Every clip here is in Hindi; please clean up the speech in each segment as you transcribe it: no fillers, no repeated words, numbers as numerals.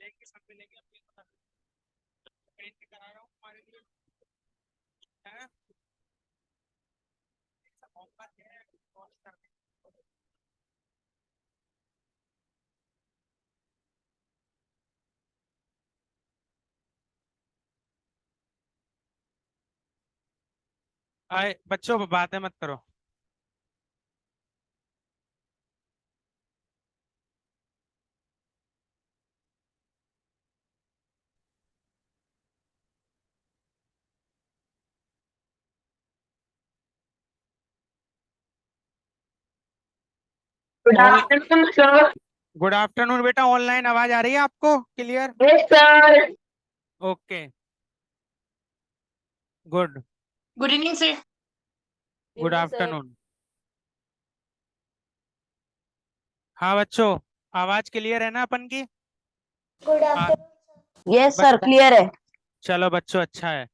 मिलेंगे, सब मिलेंगे, अपनी पेंट करा रहा हूँ हमारे लिए है। ऐसा मौका है कॉल करने का। आए बच्चों, बातें मत करो। Good all afternoon sir. Good afternoon बेटा। ऑनलाइन आवाज आ रही है आपको clear? Yes sir. Okay, good. Good evening sir. Good evening sir. Afternoon. हाँ बच्चों, आवाज क्लियर है ना अपन की? गुड हाँ, आफ्टरनून यस ब- सर, क्लियर है। चलो बच्चों, अच्छा है,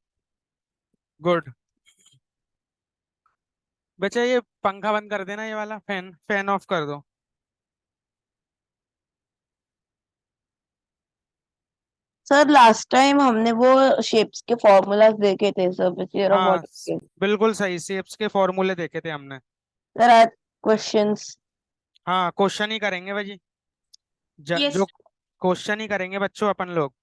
गुड। बच्चा ये पंखा बंद कर देना, ये वाला फैन फैन ऑफ कर दो। सर लास्ट टाइम हमने वो शेप्स के फॉर्मूलाज देखे थे सर, थ्योरम हाँ, वाटर के। बिल्कुल सही, शेप्स के फॉर्मूले देखे थे हमने। सर आज क्वेश्चंस। हाँ, क्वेश्चन ही करेंगे भाई। यस। जो क्वेश्चन ही करेंगे बच्चों अपन लोग।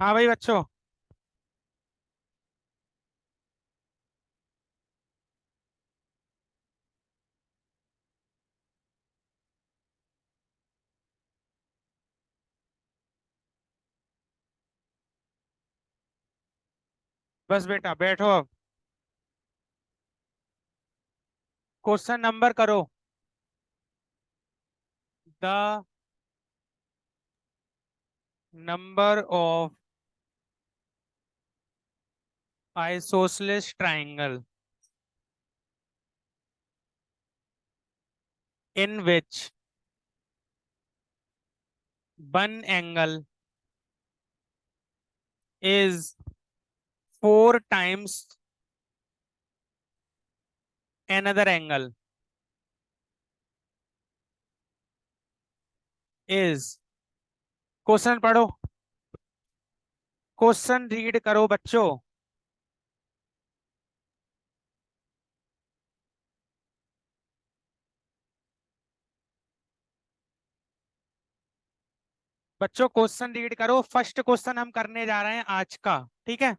हाँ भाई बच्चों। बस बेटा बैठो अब। क्वेश्चन नंबर करो। The number of isosceles triangle in which one angle is four times another angle is। Question पढ़ो, क्वेश्चन रीड करो बच्चों। बच्चों क्वेश्चन रीड करो। फर्स्ट क्वेश्चन हम करने जा रहे हैं आज का, ठीक है?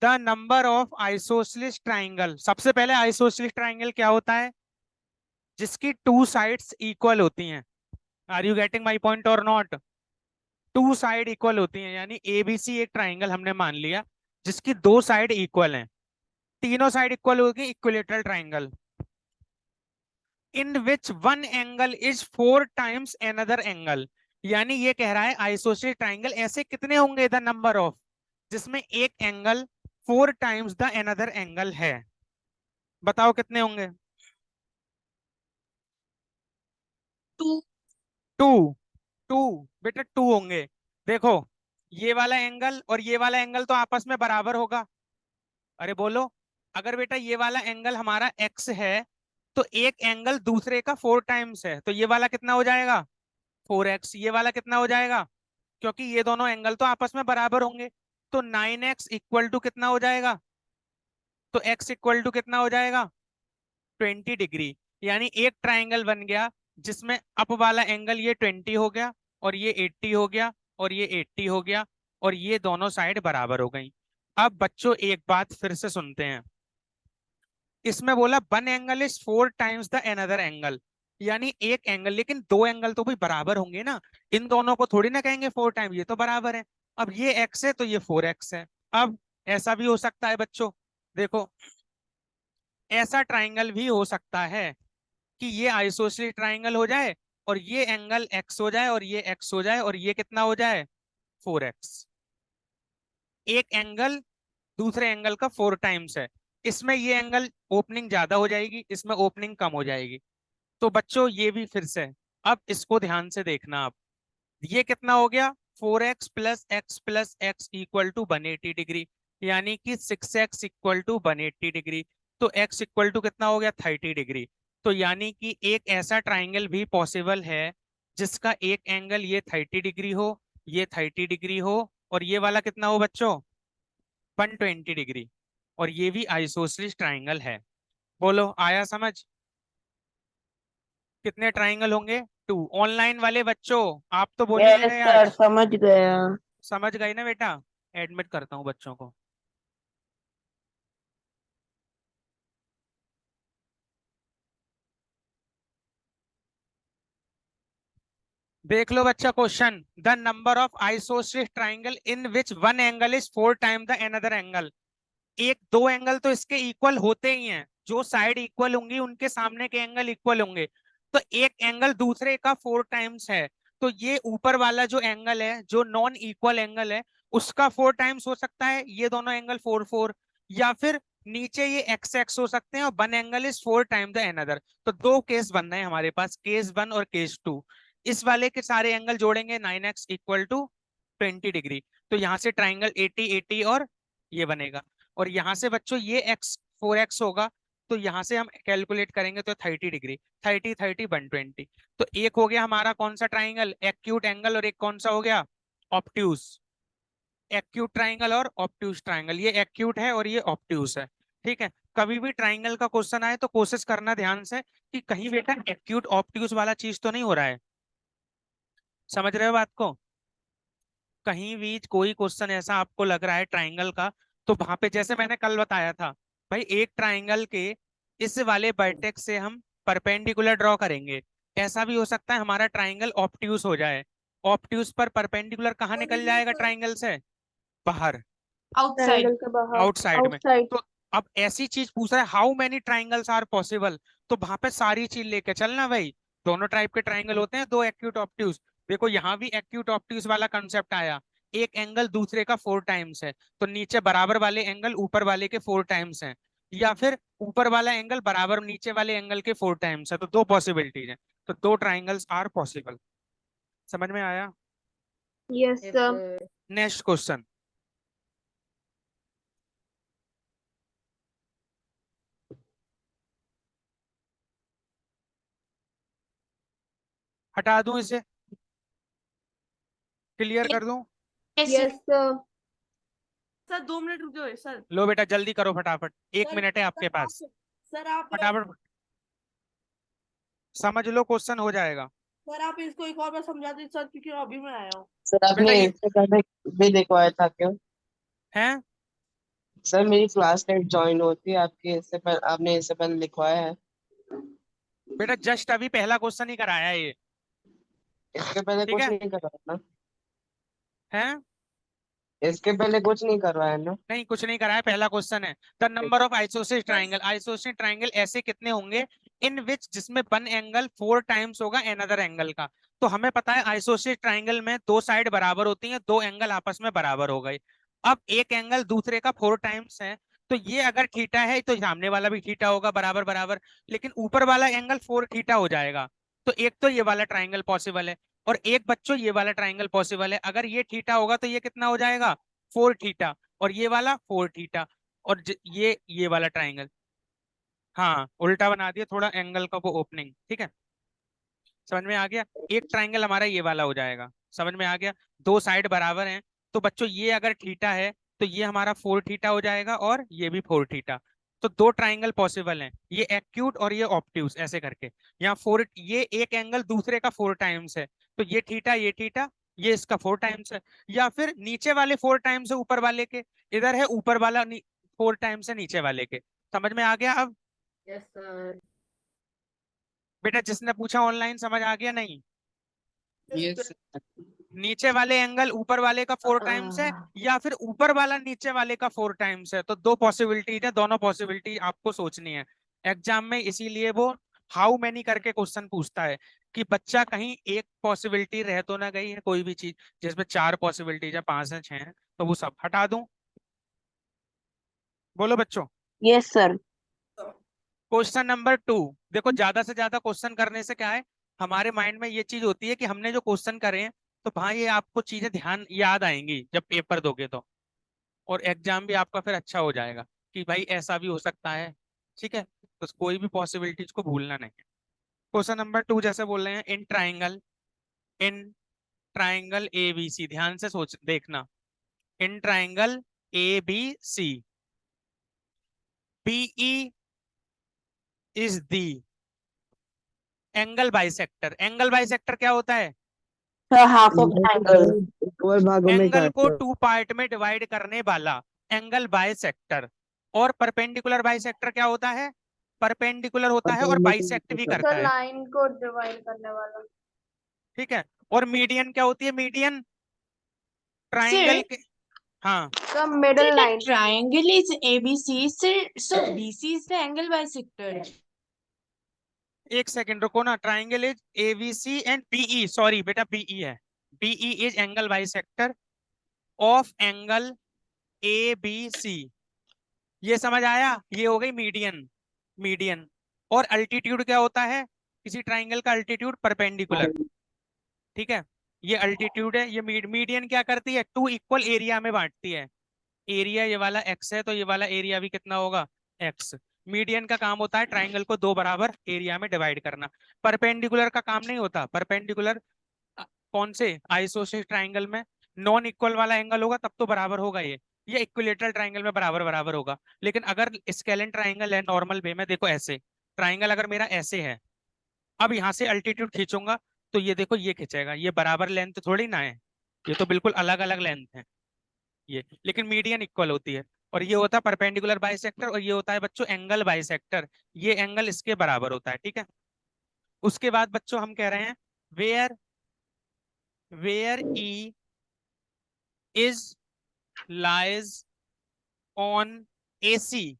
The number of isosceles triangle. सबसे पहले आइसोसेलेस ट्राइंगल क्या होता है? जिसकी टू साइड्स इक्वल होती हैं। Are you getting my point और नॉट? टू साइड इक्वल होती हैं, यानी एबीसी एक ट्राइंगल हमने मान लिया जिसकी दो साइड इक्वल हैं। तीनों साइड इक्वल होगी, equilateral triangle. In which one angle is four times another angle. यानी ये कह रहा है आइसोसेलेस ट्राइंगल ऐसे कितने होंगे, द नंबर ऑफ, जिसमें एक angle four times the another angle है। बताओ कितने होंगे? टू। टू। टू बेटा, टू होंगे। देखो, ये वाला एंगल और ये वाला एंगल तो आपस में बराबर होगा। अरे बोलो, अगर बेटा ये वाला एंगल हमारा एक्स है तो एक एंगल दूसरे का फोर टाइम्स है, तो ये वाला कितना हो जाएगा? Four x. ये वाला कितना हो जाएगा? क्योंकि ये दोनों एंगल तो आपस में बराबर होंगे। तो नाइन एक्स इक्वल टू कितना हो जाएगा? तो एक्स इक्वल टू कितना हो जाएगा? 20 डिग्री। यानी एक ट्राइंगल बन गया जिसमें अप वाला एंगल ये 20 हो गया, और ये 80 हो गया, और ये 80 हो गया, और ये दोनों साइड बराबर हो गई। अब बच्चों एक बात फिर से सुनते हैं। इसमें बोला one angle is four times the another angle. यानी एक एंगल, लेकिन दो एंगल तो भाई बराबर होंगे ना। इन दोनों को थोड़ी ना कहेंगे फोर टाइम, ये तो बराबर है। अब ये एक्स है तो ये फोर एक्स है। अब ऐसा भी हो सकता है बच्चों, देखो, ऐसा ट्राइंगल भी हो सकता है कि ये आइसोसेलेस ट्राइंगल हो जाए और ये एंगल एक्स हो जाए और ये एक्स हो जाए और ये कितना हो जाए? Four x. एक एंगल दूसरे एंगल का फोर टाइम्स है। इसमें ये एंगल ओपनिंग ज्यादा हो जाएगी, इसमें ओपनिंग कम हो जाएगी। तो बच्चों ये भी फिर से, अब इसको ध्यान से देखना आप। ये कितना हो गया? Four x plus x equal to 180 degree. यानी कि 6x इक्वल टू 180 डिग्री। तो x इक्वल टू कितना हो गया, 30 डिग्री। तो यानी कि एक ऐसा ट्राइंगल भी पॉसिबल है जिसका एक एंगल ये 30 डिग्री हो, ये 30 डिग्री हो, और ये वाला कितना हो बच्चों, 120 डिग्री। और ये भी आइसोसेलेस ट्राइंगल है। बोलो आया समझ? कितने ट्राइंगल होंगे, टू। ऑनलाइन वाले बच्चों आप तो बोल ही नहीं यस रहे सर, आज। समझ गया। समझ गए ना बेटा? एडमिट करता हूँ बच्चों को। देख लो बच्चा question, the number of isosceles triangle in which one angle is 4 time the another angle. एक दो एंगल तो इसके इक्वल होते ही हैं, जो साइड इक्वल होंगी उनके सामने के एंगल इक्वल होंगे। तो एक एंगल दूसरे का 4 टाइम्स है। तो ये ऊपर वाला जो एंगल है, जो नॉन इक्वल एंगल है, उसका 4 टाइम्स हो सकता है ये दोनों एंगल 4 4। या फिर नीचे ये एक्स एक्स हो सकते हैं और one angle is 4 time the another. तो दो केस बन रहे हैं हमारे पास, केस 1 और केस 2। इस वाले के सारे एंगल जोड़ेंगे, 9x इक्वल टू 20 डिग्री। तो यहाँ से ट्राइंगल 80 80 और ये बनेगा। और यहां से बच्चों ये x 4x होगा। तो यहां से हम कैलकुलेट करेंगे तो 30 डिग्री, 30 30 120। तो एक हो गया हमारा कौन सा ट्राइंगल, एक्यूट एंगल, और एक कौन सा हो गया, ऑप्ट्यूज। एक्यूट ट्राइंगल और ऑप्ट्यूज ट्राइंगल, ये एक्यूट है और ये ऑप्ट्यूज है। ठीक है। कभी भी ट्राइंगल का क्वेश्चन आए तो कोशिश करना ध्यान से कि कहीं बेटा एक्यूट ऑप्ट्यूज वाला चीज तो नहीं हो रहा है। समझ रहे हो बात को? कहीं भी कोई क्वेश्चन ऐसा आपको लग रहा है ट्राइंगल का, तो वहां पे जैसे मैंने कल बताया था, भाई एक ट्राइंगल के इस वाले वर्टेक्स से हम परपेंडिकुलर ड्रॉ करेंगे। ऐसा भी हो सकता है हमारा ट्राइंगल ऑप्ट्यूज हो जाए। ऑप्ट्यूज पर परपेंडिकुलर कहाँ निकल जाएगा ट्राइंगल से, बाहर, आउटसाइड। ट्रायंगल के बाहर। आउटसाइड में। आउटसाइड। तो अब ऐसी चीज पूछ रहा है, how many triangles are possible. तो वहां पे सारी चीज लेके चलना भाई। दोनों टाइप के ट्राइंगल होते हैं, दो एक्यूट ऑप्ट्यूज। देखो यहाँ भी एक्यूट ऑप्ट्यूज वाला कंसेप्ट आया। एक एंगल दूसरे का 4 टाइम्स है, तो नीचे बराबर वाले एंगल ऊपर वाले के 4 टाइम्स हैं। या फिर ऊपर वाला एंगल बराबर नीचे वाले एंगल के 4 टाइम्स है। तो दो पॉसिबिलिटीज हैं। तो दो ट्राइंगल्स आर पॉसिबल। समझ में आया? Yes sir. Next question. हटा दूं इसे, क्लियर कर दूं? Yes sir. सर 2 मिनट रुक जाओ सर। लो बेटा जल्दी करो फटाफट, एक सर मिनट है सर आपके आप पास। सर आप फटाफट समझ लो, क्वेश्चन हो जाएगा। सर आप इसको एक और बार समझा दीजिए सर, क्योंकि अभी मैं आया हूँ। सर बेटा आपने ये इससे पहले भी लिखवाया था क्या? है, सर मेरी क्लास टेट ज्वाइन होती है आपके, इससे पहले आपने इससे पहले लिखवाया है? बेटा जस्ट अभी पहला क्वेश्चन ही कराया है ये। इसके पहले ठीक कुछ है। नहीं करवाया ना? है, इसके पहले कुछ नहीं करवाया ना? नहीं कुछ नहीं कराया, पहला क्वेश्चन है। The number of isosceles triangle, isosceles triangle ऐसे कितने होंगे इन विच जिसमें वन एंगल 4 टाइम्स होगा अनदर एंगल का। तो हमें पता है आइसोसेलेस ट्राइंगल में दो साइड बराबर होती हैं, दो एंगल आपस में बराबर हो गए। अब एक एंगल दूसरे का 4 टाइम्स है। तो ये अगर थीटा है तो सामने वाला भी थीटा होगा, बराबर बराबर। लेकिन ऊपर वाला एंगल 4 थीटा हो जाएगा। तो एक तो ये वाला ट्राइंगल पॉसिबल है, और एक बच्चों ये वाला ट्राइंगल पॉसिबल है। अगर ये थीटा होगा तो ये कितना हो जाएगा, 4 थीटा। और ये वाला 4 थीटा। और ये वाला ट्राइंगल, हाँ उल्टा बना दिया थोड़ा एंगल का वो ओपनिंग। ठीक है, समझ में आ गया? एक ट्राइंगल हमारा ये वाला हो जाएगा। समझ में आ गया? दो साइड बराबर हैं। तो बच्चों ये अगर थीटा है तो ये हमारा 4 थीटा हो जाएगा, और ये भी 4 थीटा। तो दो ट्राइंगल पॉसिबल हैं, ये एक्यूट और ये ऑप्ट्यूज, ऐसे करके। यहाँ फोर, ये एक एंगल दूसरे का 4 टाइम्स है। तो ये थीटा, ये इसका 4 टाइम्स है। या फिर नीचे वाले 4 टाइम्स है ऊपर वाले के, इधर है ऊपर वाला 4 टाइम्स है नीचे वाले के। समझ में आ गया अब? Yes sir. बेटा जिसने पूछा ऑनलाइन समझ आ गया नहीं? यस। नीचे वाले एंगल ऊपर वाले का 4 टाइम्स है, या फिर ऊपर वाला नीचे वाले का 4 टाइम्स है। तो दो पॉसिबिलिटीज है, दोनों पॉसिबिलिटी आपको सोचनी है एग्जाम में। इसीलिए वो हाउ मैनी करके क्वेश्चन पूछता है, कि बच्चा कहीं एक पॉसिबिलिटी रह तो ना गई है कोई भी चीज, जिसमें चार पॉसिबिलिटीज है, पांच है, छह है। तो वो सब हटा दूं? बोलो बच्चों। Yes sir. Question number 2। देखो ज्यादा से ज्यादा क्वेश्चन करने से क्या है, हमारे माइंड में ये चीज होती है कि हमने जो क्वेश्चन करे हैं, तो भाई ये आपको चीजें ध्यान याद आएंगी जब पेपर दोगे तो। और एग्जाम भी आपका फिर अच्छा हो जाएगा कि भाई ऐसा भी हो सकता है। ठीक है, तो कोई भी पॉसिबिलिटीज को भूलना नहीं है। क्वेश्चन नंबर 2 जैसे बोल रहे हैं, इन ट्राइंगल ए बी सी, ध्यान से सोच देखना। In triangle A B C, BE is the angle bisector. Angle bisector क्या होता है? Sir half of angle. Equal भागों में एंगल को काटते 2 पार्ट में डिवाइड करने वाला एंगल बाइसेक्टर। और परपेंडिकुलर बाइसेक्टर क्या होता है? परपेंडिकुलर होता है और बाइसेक्ट भी करता सर है। लाइन को डिवाइड करने वाला। ठीक है। और मीडियन क्या होती है? मीडियन ट्राइंगल Sir, के, हाँ sir sir, middle the line. triangle is ABC. Sir, so BC is the angle bisector. एक सेकंड रुको ना। Triangle is ABC and BE, sorry बेटा बीई है। BE is angle bisector of angle A B C. ये समझ आया? ये हो गई मीडियन। मीडियन और अल्टीट्यूड क्या होता है? किसी ट्राइंगल का अल्टीट्यूड परपेंडिकुलर। ठीक है, ये अल्टीट्यूड है। ये मीडियन क्या करती है? 2 इक्वल एरिया में बांटती है। एरिया ये वाला एक्स है तो ये वाला एरिया भी कितना होगा? एक्स। मीडियन का काम होता है ट्राइंगल को 2 बराबर एरिया में डिवाइड करना। परपेंडिकुलर का काम नहीं होता। परपेंडिकुलर कौन से? आइसोसेलेस ट्राइंगल में नॉन इक्वल वाला एंगल होगा तब तो बराबर होगा ये इक्विलेटरल ट्राइंगल में बराबर बराबर होगा। लेकिन अगर स्केलेन ट्राइंगल है नॉर्मल वे में, देखो ऐसे ट्राइंगल अगर मेरा ऐसे है, अब यहाँ से अल्टीट्यूड खींचूंगा तो ये देखो ये खिंचेगा, ये बराबर लेंथ थोड़ी ना है, ये तो बिल्कुल अलग अलग लेंथ है ये। लेकिन मीडियन इक्वल होती है। और ये होता है परपेंडिकुलर बाइसेक्टर और ये होता है बच्चों एंगल बाइसेक्टर। ये एंगल इसके बराबर होता है। ठीक है, उसके बाद बच्चों हम कह रहे हैं where where E is lies on A C.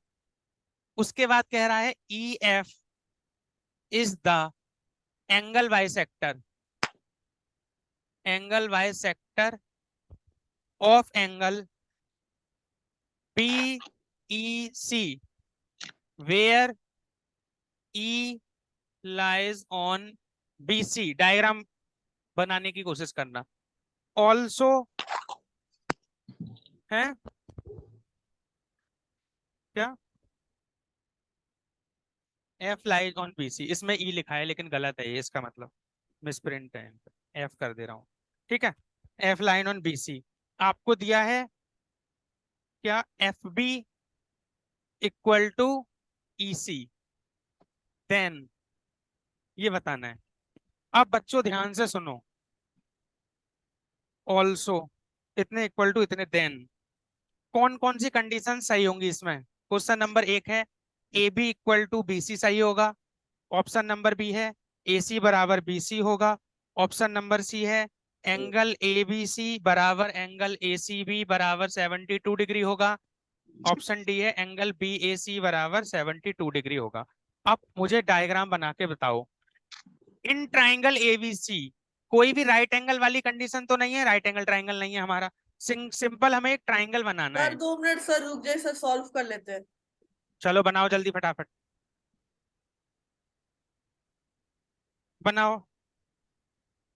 उसके बाद कह रहा है E F is the angle bisector of angle B E C where E lies on B C. Diagram बनाने की कोशिश करना। ऑल्सो है क्या? F lies on B C, इसमें ई लिखा है लेकिन गलत है ये, इसका मतलब मिसप्रिंट है, एफ कर दे रहा हूँ। ठीक है, F line on B C आपको दिया है क्या? F B equal to E C, then ये बताना है। अब बच्चों ध्यान से सुनो, ऑल्सो इतने इक्वल टू इतने, देन कौन कौन सी कंडीशन सही होंगी इसमें? क्वेश्चन नंबर 1 है A B equal to B C सही होगा। ऑप्शन नंबर बी है ए सी बराबर बी सी होगा। ऑप्शन नंबर सी है एंगल ए बी सी बराबर एंगल ए सी बी बराबर 72 डिग्री होगा। ऑप्शन डी है एंगल बी ए सी बराबर 72 डिग्री होगा। अब मुझे डायग्राम बना के बताओ। इन ट्राइंगल एबीसी कोई भी राइट एंगल वाली कंडीशन तो नहीं है, राइट एंगल ट्राइंगल नहीं है हमारा। सिंपल हमें एक ट्राइंगल बनाना सर है। 2 मिनट सर रुक जाए सर, सॉल्व कर लेते हैं। चलो बनाओ जल्दी फटाफट बनाओ।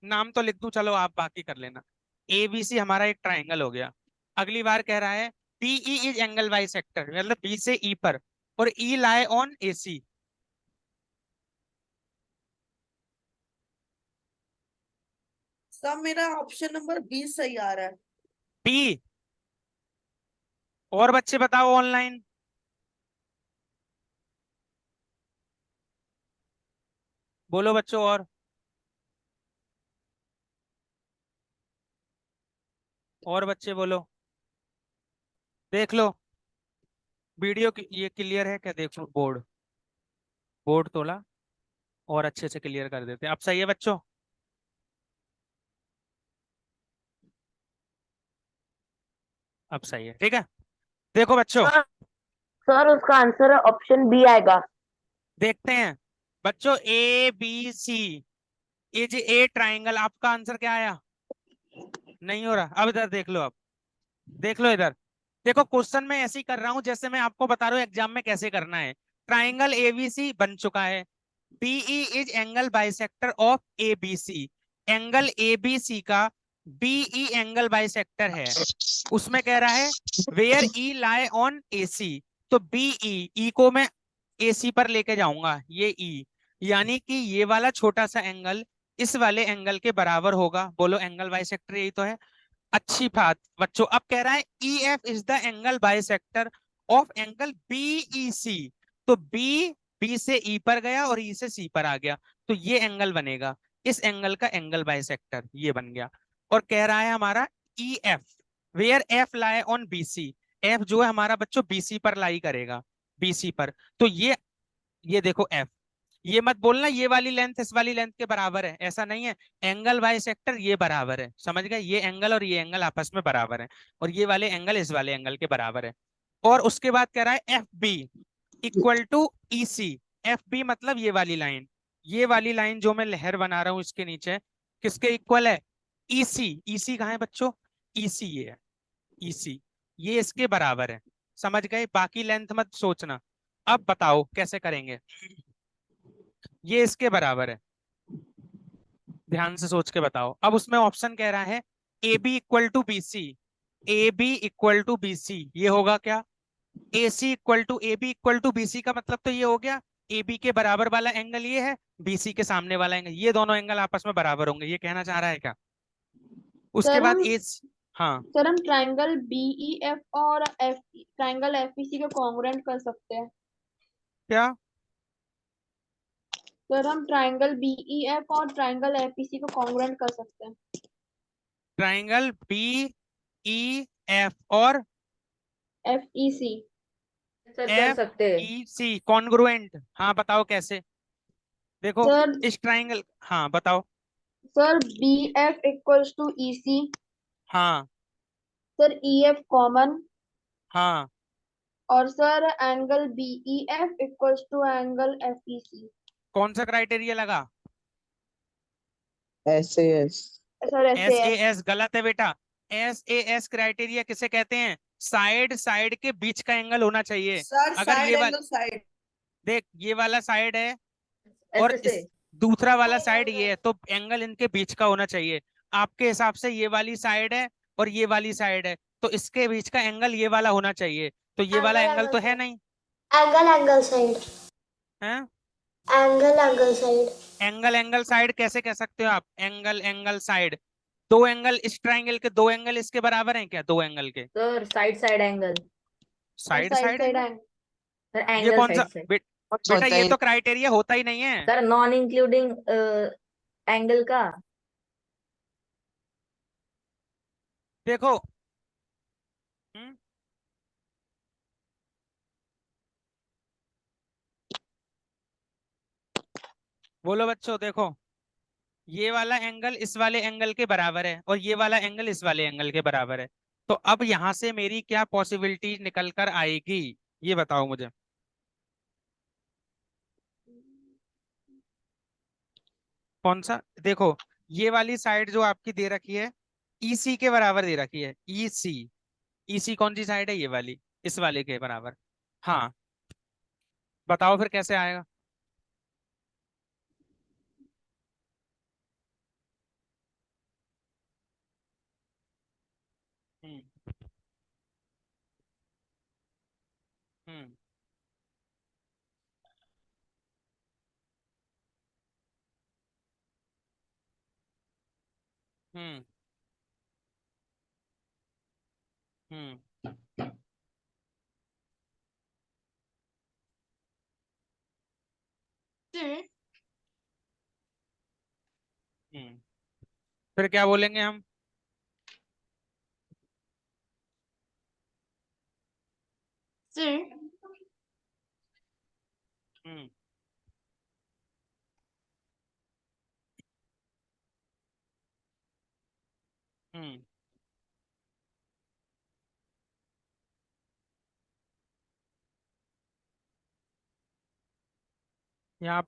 नाम तो लिख दूं, चलो आप बाकी कर लेना। एबीसी हमारा एक ट्राइंगल हो गया। अगली बार कह रहा है बीई इज एंगल बाइसेक्टर, मतलब बी से ई पर और ई लाई ऑन एसी। सर मेरा ऑप्शन नंबर 20 सही आ रहा है। बी। और बच्चे बताओ ऑनलाइन। बोलो बच्चों और बच्चे बोलो। देख लो वीडियो की ये क्लियर है क्या? देखो बोर्ड, बोर्ड तोला और अच्छे से क्लियर कर देते हैं। अब सही है बच्चों? अब सही है, ठीक है। देखो बच्चों, सर सर उसका आंसर है ऑप्शन बी आएगा। देखते हैं बच्चों। A B C is a triangle, आपका आंसर क्या आया? नहीं हो रहा। अब इधर देख लो, अब देख लो इधर। देखो क्वेश्चन में ऐसे ही कर रहा हूं जैसे मैं आपको बता रहा हूँ एग्जाम में कैसे करना है। ट्राइंगल एबीसी बन चुका है। BE is angle bisector of ABC. Angle ABC का बीई एंगल बाइसेक्टर है, उसमें कह रहा है where E lie on AC, तो बीई, ई को मैं एसी पर लेके जाऊंगा, ये ई, यानी कि ये वाला छोटा सा एंगल इस वाले एंगल के बराबर होगा। बोलो एंगल बाइसेक्टर यही तो है। अच्छी बात बच्चों, अब कह रहा है E F is the angle bisector of angle BEC, तो बी से ई पर गया और ई से सी पर आ गया, तो ये एंगल बनेगा, इस एंगल का एंगल बाइसेक्टर ये बन गया। और कह रहा है हमारा E F where F lie on BC, F जो है हमारा बच्चों बीसी पर लाई करेगा, बीसी पर, तो ये देखो एफ, ये मत बोलना ये वाली लेंथ इस वाली लेंथ के बराबर है, ऐसा नहीं है। एंगल बाइसेक्टर ये बराबर है, समझ गए, ये एंगल और ये एंगल आपस में बराबर है, और ये वाले एंगल इस वाले एंगल के बराबर है। और उसके बाद कह रहा है F B equal to E C, F B मतलब ये वाली लाइन, ये वाली लाइन जो मैं लहर बना रहा हूं इसके नीचे किसके इक्वल है, ईसी, ईसी कहाँ है बच्चों, ईसी ये है, ईसी ये इसके बराबर है, समझ गए, बाकी लेंथ मत सोचना। अब बताओ कैसे करेंगे, ये इसके बराबर है, ध्यान से सोच के बताओ। अब उसमें ऑप्शन कह रहा है A B equal to B C, A B equal to B C, ये होगा क्या, A C equal to A B equal to B C का मतलब तो ये हो गया ए बी के बराबर वाला एंगल ये है, बी सी के सामने वाला एंगल, ये दोनों एंगल आपस में बराबर होंगे, ये कहना चाह रहा है क्या। उसके सर बाद हम ए, हाँ सर हम ट्रायंगल बीईएफ और एफ ट्रायंगल एफईसी को कॉन्ग्रुएंट कर सकते हैं। क्या, सर हम ट्रायंगल बीईएफ और ट्रायंगल एफईसी को कॉन्ग्रुएंट कर सकते हैं। ट्राइंगल बी ई एफ और एफईसी। सर कर एफ सकते हैं। ई सी कॉन्ग्रुएंट, हाँ बताओ कैसे, देखो सर इस ट्राइंगल, हाँ बताओ, sir BF equals to EC. हाँ सर ईएफ कॉमन। हाँ, और sir angle BEF equals to angle FEC. कौन सा क्राइटेरिया लगा, ऐसे यस। सर ऐसे एस ए है। एस गलत है बेटा, एस ए एस क्राइटेरिया किसे कहते हैं, साइड साइड के बीच का एंगल होना चाहिए। सर अगर साइड ये एंगल साइड। देख ये वाला साइड है और ऐसे से इस दूसरा वाला साइड ये है, तो एंगल इनके बीच का होना चाहिए। आपके हिसाब से ये वाली साइड है और ये वाली साइड है, तो इसके बीच का एंगल ये वाला होना चाहिए, तो ये वाला एंगल तो है नहीं, एंगल साइड है। Angle side angle angle side कैसे कह सकते हो आप, एंगल एंगल साइड, दो एंगल इस ट्राइंगल के दो एंगल इसके बराबर हैं क्या, दो एंगल के sir side side angle. Side side side side angle, angle. Sir ये एंगल कौन सा साइड साइड। कुछ बेटा होता ये ही तो क्राइटेरिया होता ही नहीं है। सर नॉन इंक्लूडिंग एंगल का। देखो हम्म, बोलो बच्चों, देखो ये वाला एंगल इस वाले एंगल के बराबर है और ये वाला एंगल इस वाले एंगल के बराबर है, तो अब यहां से मेरी क्या पॉसिबिलिटी निकल कर आएगी, ये बताओ मुझे। कौन सा, देखो ये वाली साइड जो आपकी दे रखी है ईसी के बराबर दे रखी है, ईसी, ईसी कौन सी साइड है, ये वाली, इस वाले के बराबर, हाँ बताओ फिर कैसे आएगा। हम्म हम्म हम्म हम्म सर हम्म फिर क्या बोलेंगे हम, सर हम्म हम्म यहाँ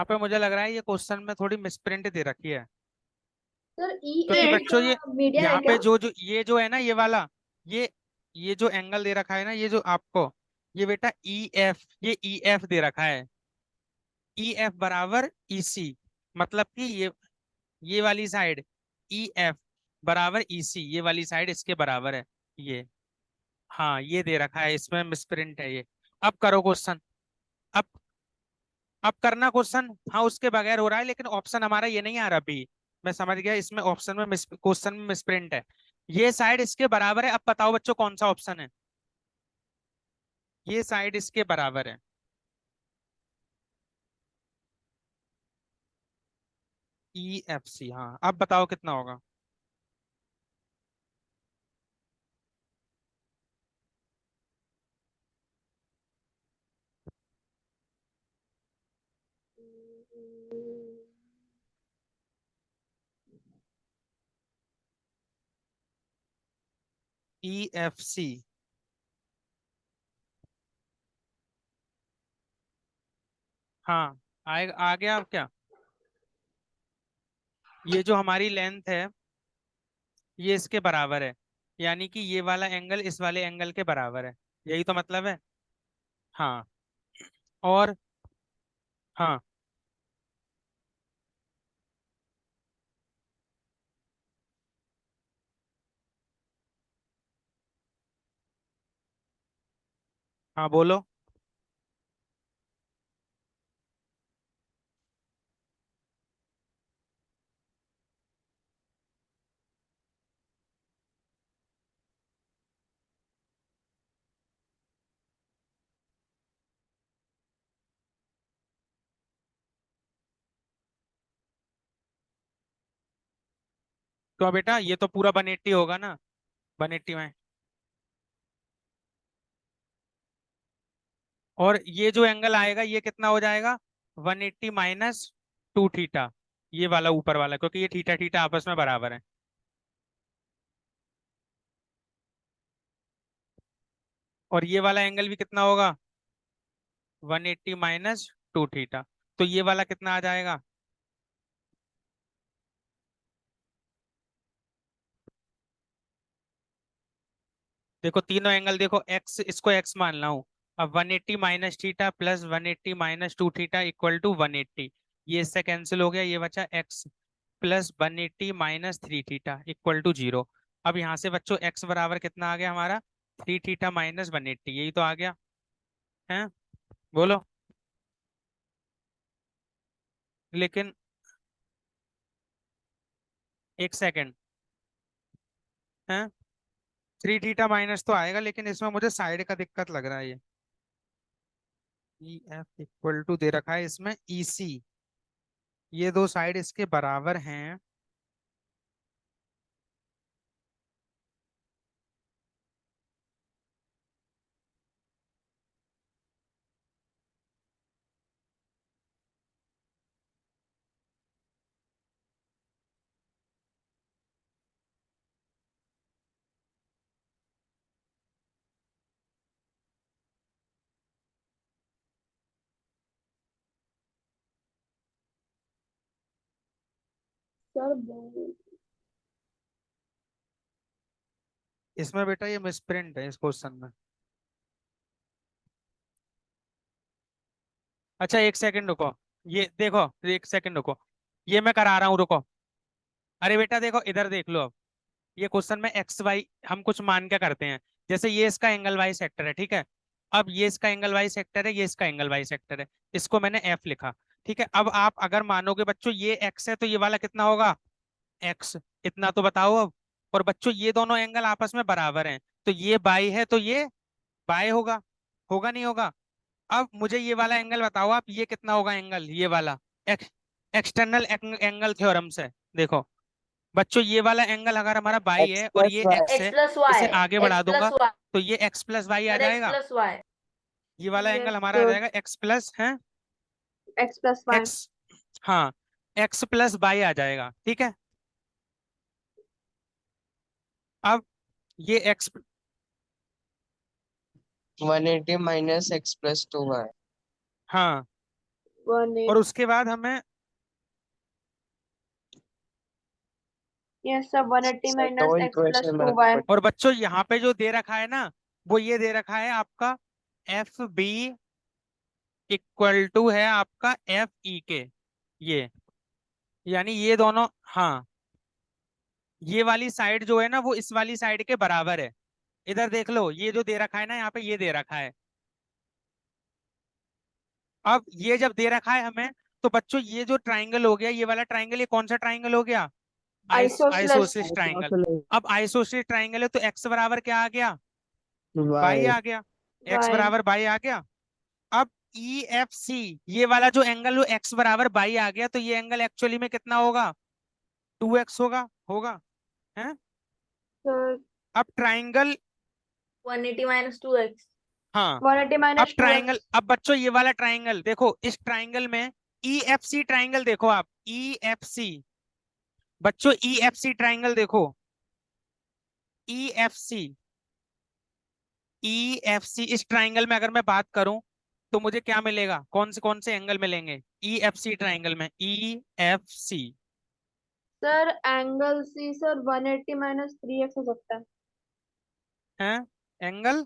पे मुझे लग रहा है ये क्वेश्चन में थोड़ी मिसप्रिंट दे रखी है, सर क्योंकि ईएफ बच्चों ये मीडियन है यहाँ क्या? पे जो जो ये जो है ना ये वाला, ये ये जो एंगल दे रखा है ना, ये जो आपको, ये बेटा ई एफ, ये ई एफ दे रखा है, ई एफ बराबर ई सी, मतलब कि ये वाली साइड ई एफ बराबर ई सी, ये वाली साइड इसके बराबर है ये। हाँ ये दे रखा है, इसमें मिसप्रिंट है ये। अब करो क्वेश्चन। अब अब करना क्वेश्चन। हाँ उसके बगैर हो रहा है, लेकिन ऑप्शन हमारा ये नहीं आ रहा अभी। मैं समझ गया, इसमें ऑप्शन में क्वेश्चन में मिसप्रिंट है। ये साइड इसके बराबर है। अब बताओ बच्चों कौन सा ऑप्शन है? ये साइड इसके बराबर है। ई एफ सी, हाँ अब बताओ कितना होगा? E F C. हाँ आ गया। अब क्या, ये जो हमारी लेंथ है ये इसके बराबर है, यानी कि ये वाला एंगल इस वाले एंगल के बराबर है। यही तो मतलब है। हाँ। और हाँ हाँ बोलो। तो बेटा ये तो पूरा 180 होगा ना, 180 में। और ये जो एंगल आएगा ये कितना हो जाएगा? 180 माइनस 2 थीटा, ये वाला ऊपर वाला, क्योंकि ये थीटा थीटा आपस में बराबर है। और ये वाला एंगल भी कितना होगा? 180 माइनस 2 थीटा। तो ये वाला कितना आ जाएगा? देखो तीनों एंगल देखो, एक्स इसको एक्स मान रहा हूँ। अब 180 minus theta plus 180 minus 2 theta equal to 180। ये इससे कैंसिल हो गया, ये बचा x plus 180 minus 3 theta equal to 0। अब यहाँ से बच्चों एक्स बराबर कितना आ गया हमारा? 3 थीटा माइनस 180, यही तो आ गया है। बोलो। लेकिन एक सेकेंड है, 3 थीटा माइनस तो आएगा, लेकिन इसमें मुझे साइड का दिक्कत लग रहा है। ये ई एफ इक्वल टू दे रखा है इसमें ई सी, ये दो साइड इसके बराबर हैं। सर इसमें बेटा ये मिसप्रिंट है इस क्वेश्चन में। अच्छा एक सेकंड रुको, ये देखो, एक सेकंड रुको, ये मैं करा रहा हूँ, रुको। अरे बेटा देखो इधर देख लो। अब ये क्वेश्चन में एक्स वाई हम कुछ मान के करते हैं। जैसे ये इसका एंगल वाई सेक्टर है, ठीक है। अब ये इसका एंगल वाई सेक्टर है, ये इसका एंगल वाई सेक्टर है, इसको मैंने एफ लिखा। ठीक है, अब आप अगर मानोगे बच्चों ये एक्स है तो ये वाला कितना होगा? एक्स। इतना तो बताओ अब। और बच्चों ये दोनों एंगल आपस में बराबर हैं, तो ये बाई है तो ये बाय होगा। होगा नहीं होगा? अब मुझे ये वाला एंगल बताओ आप, ये कितना होगा एंगल, ये वाला? एक्स एक्सटर्नल एंगल थ्योरम से देखो बच्चों, ये वाला एंगल अगर हमारा बाई एक्स है और प्लस ये वाई। एक्स एक्स है, प्लस इसे वाई, आगे एक्स बढ़ा प्लस दूंगा वाई, तो ये एक्स प्लस वाई आ सर एक्स जाएगा। Plus y. ये वाला एंगल यस हमारा आ सर, जाएगा एक्स प्लस है, एक्स प्लस वाई। एक्स, हाँ एक्स प्लस बाई आ जाएगा, ठीक है। अब ये x, 180 minus x plus 2y। हाँ। वन और एट उसके बाद हमें, यस सर, 180 सर दो minus x plus equation two बना वाई। और बच्चों यहाँ पे जो दे रखा है ना, वो ये दे रखा है आपका एफ बी इक्वल टू है आपका एफ ई के, ये यानी ये दोनों, हाँ, ये वाली साइड जो है ना वो इस वाली साइड के बराबर है। इधर देख लो, ये जो दे रखा है ना यहाँ पे, ये दे रखा है। अब ये जब दे रखा है हमें, तो बच्चों ये जो ट्राइंगल हो गया, ये वाला ट्राइंगल, ये कौन सा ट्राइंगल हो गया? आइसोसेलेस। Isosceles triangle. अब आइसोसेलेस ट्राइंगल है तो एक्स बराबर क्या आ गया? By y. आ गया। X by. बराबर बाई आ गया। अब ई एफ सी, ये वाला जो एंगल, वो एक्स बराबर बाई आ गया, तो ये एंगल एक्चुअली में कितना होगा? 2x होगा। होगा है। सर अब ट्राइंगल, 180 minus 2x. हाँ, 180 अब माइनस ट्राइंगल, 2x। अब बच्चों ये वाला ट्राइंगल देखो, इस ट्राइंगल में ई एफ सी ट्राइंगल देखो आप, ई एफ सी, बच्चों ई एफ सी ट्राइंगल देखो, ई एफ सी, ई एफ सी, इस ट्राइंगल में अगर मैं बात करूं तो मुझे क्या मिलेगा? कौन से एंगल मिलेंगे ई एफ सी ट्राइंगल में? E F C sir angle C sir 180 minus 3x हो सकता है। है angle,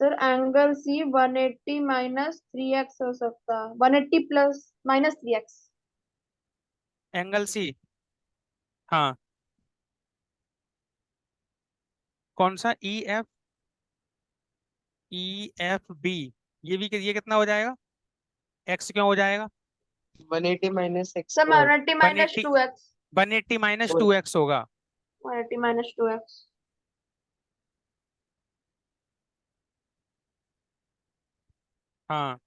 sir angle C 180 minus 3x हो सकता है, 180 plus minus 3x। Angle C, हाँ, कौन सा? ई एफ बी, ये भी, ये कितना हो जाएगा? एक्स क्यों हो जाएगा? 180 minus x sir square. 180 minus 180, 2x। 180 minus 2x होगा। 180 माइनस 2x। हाँ,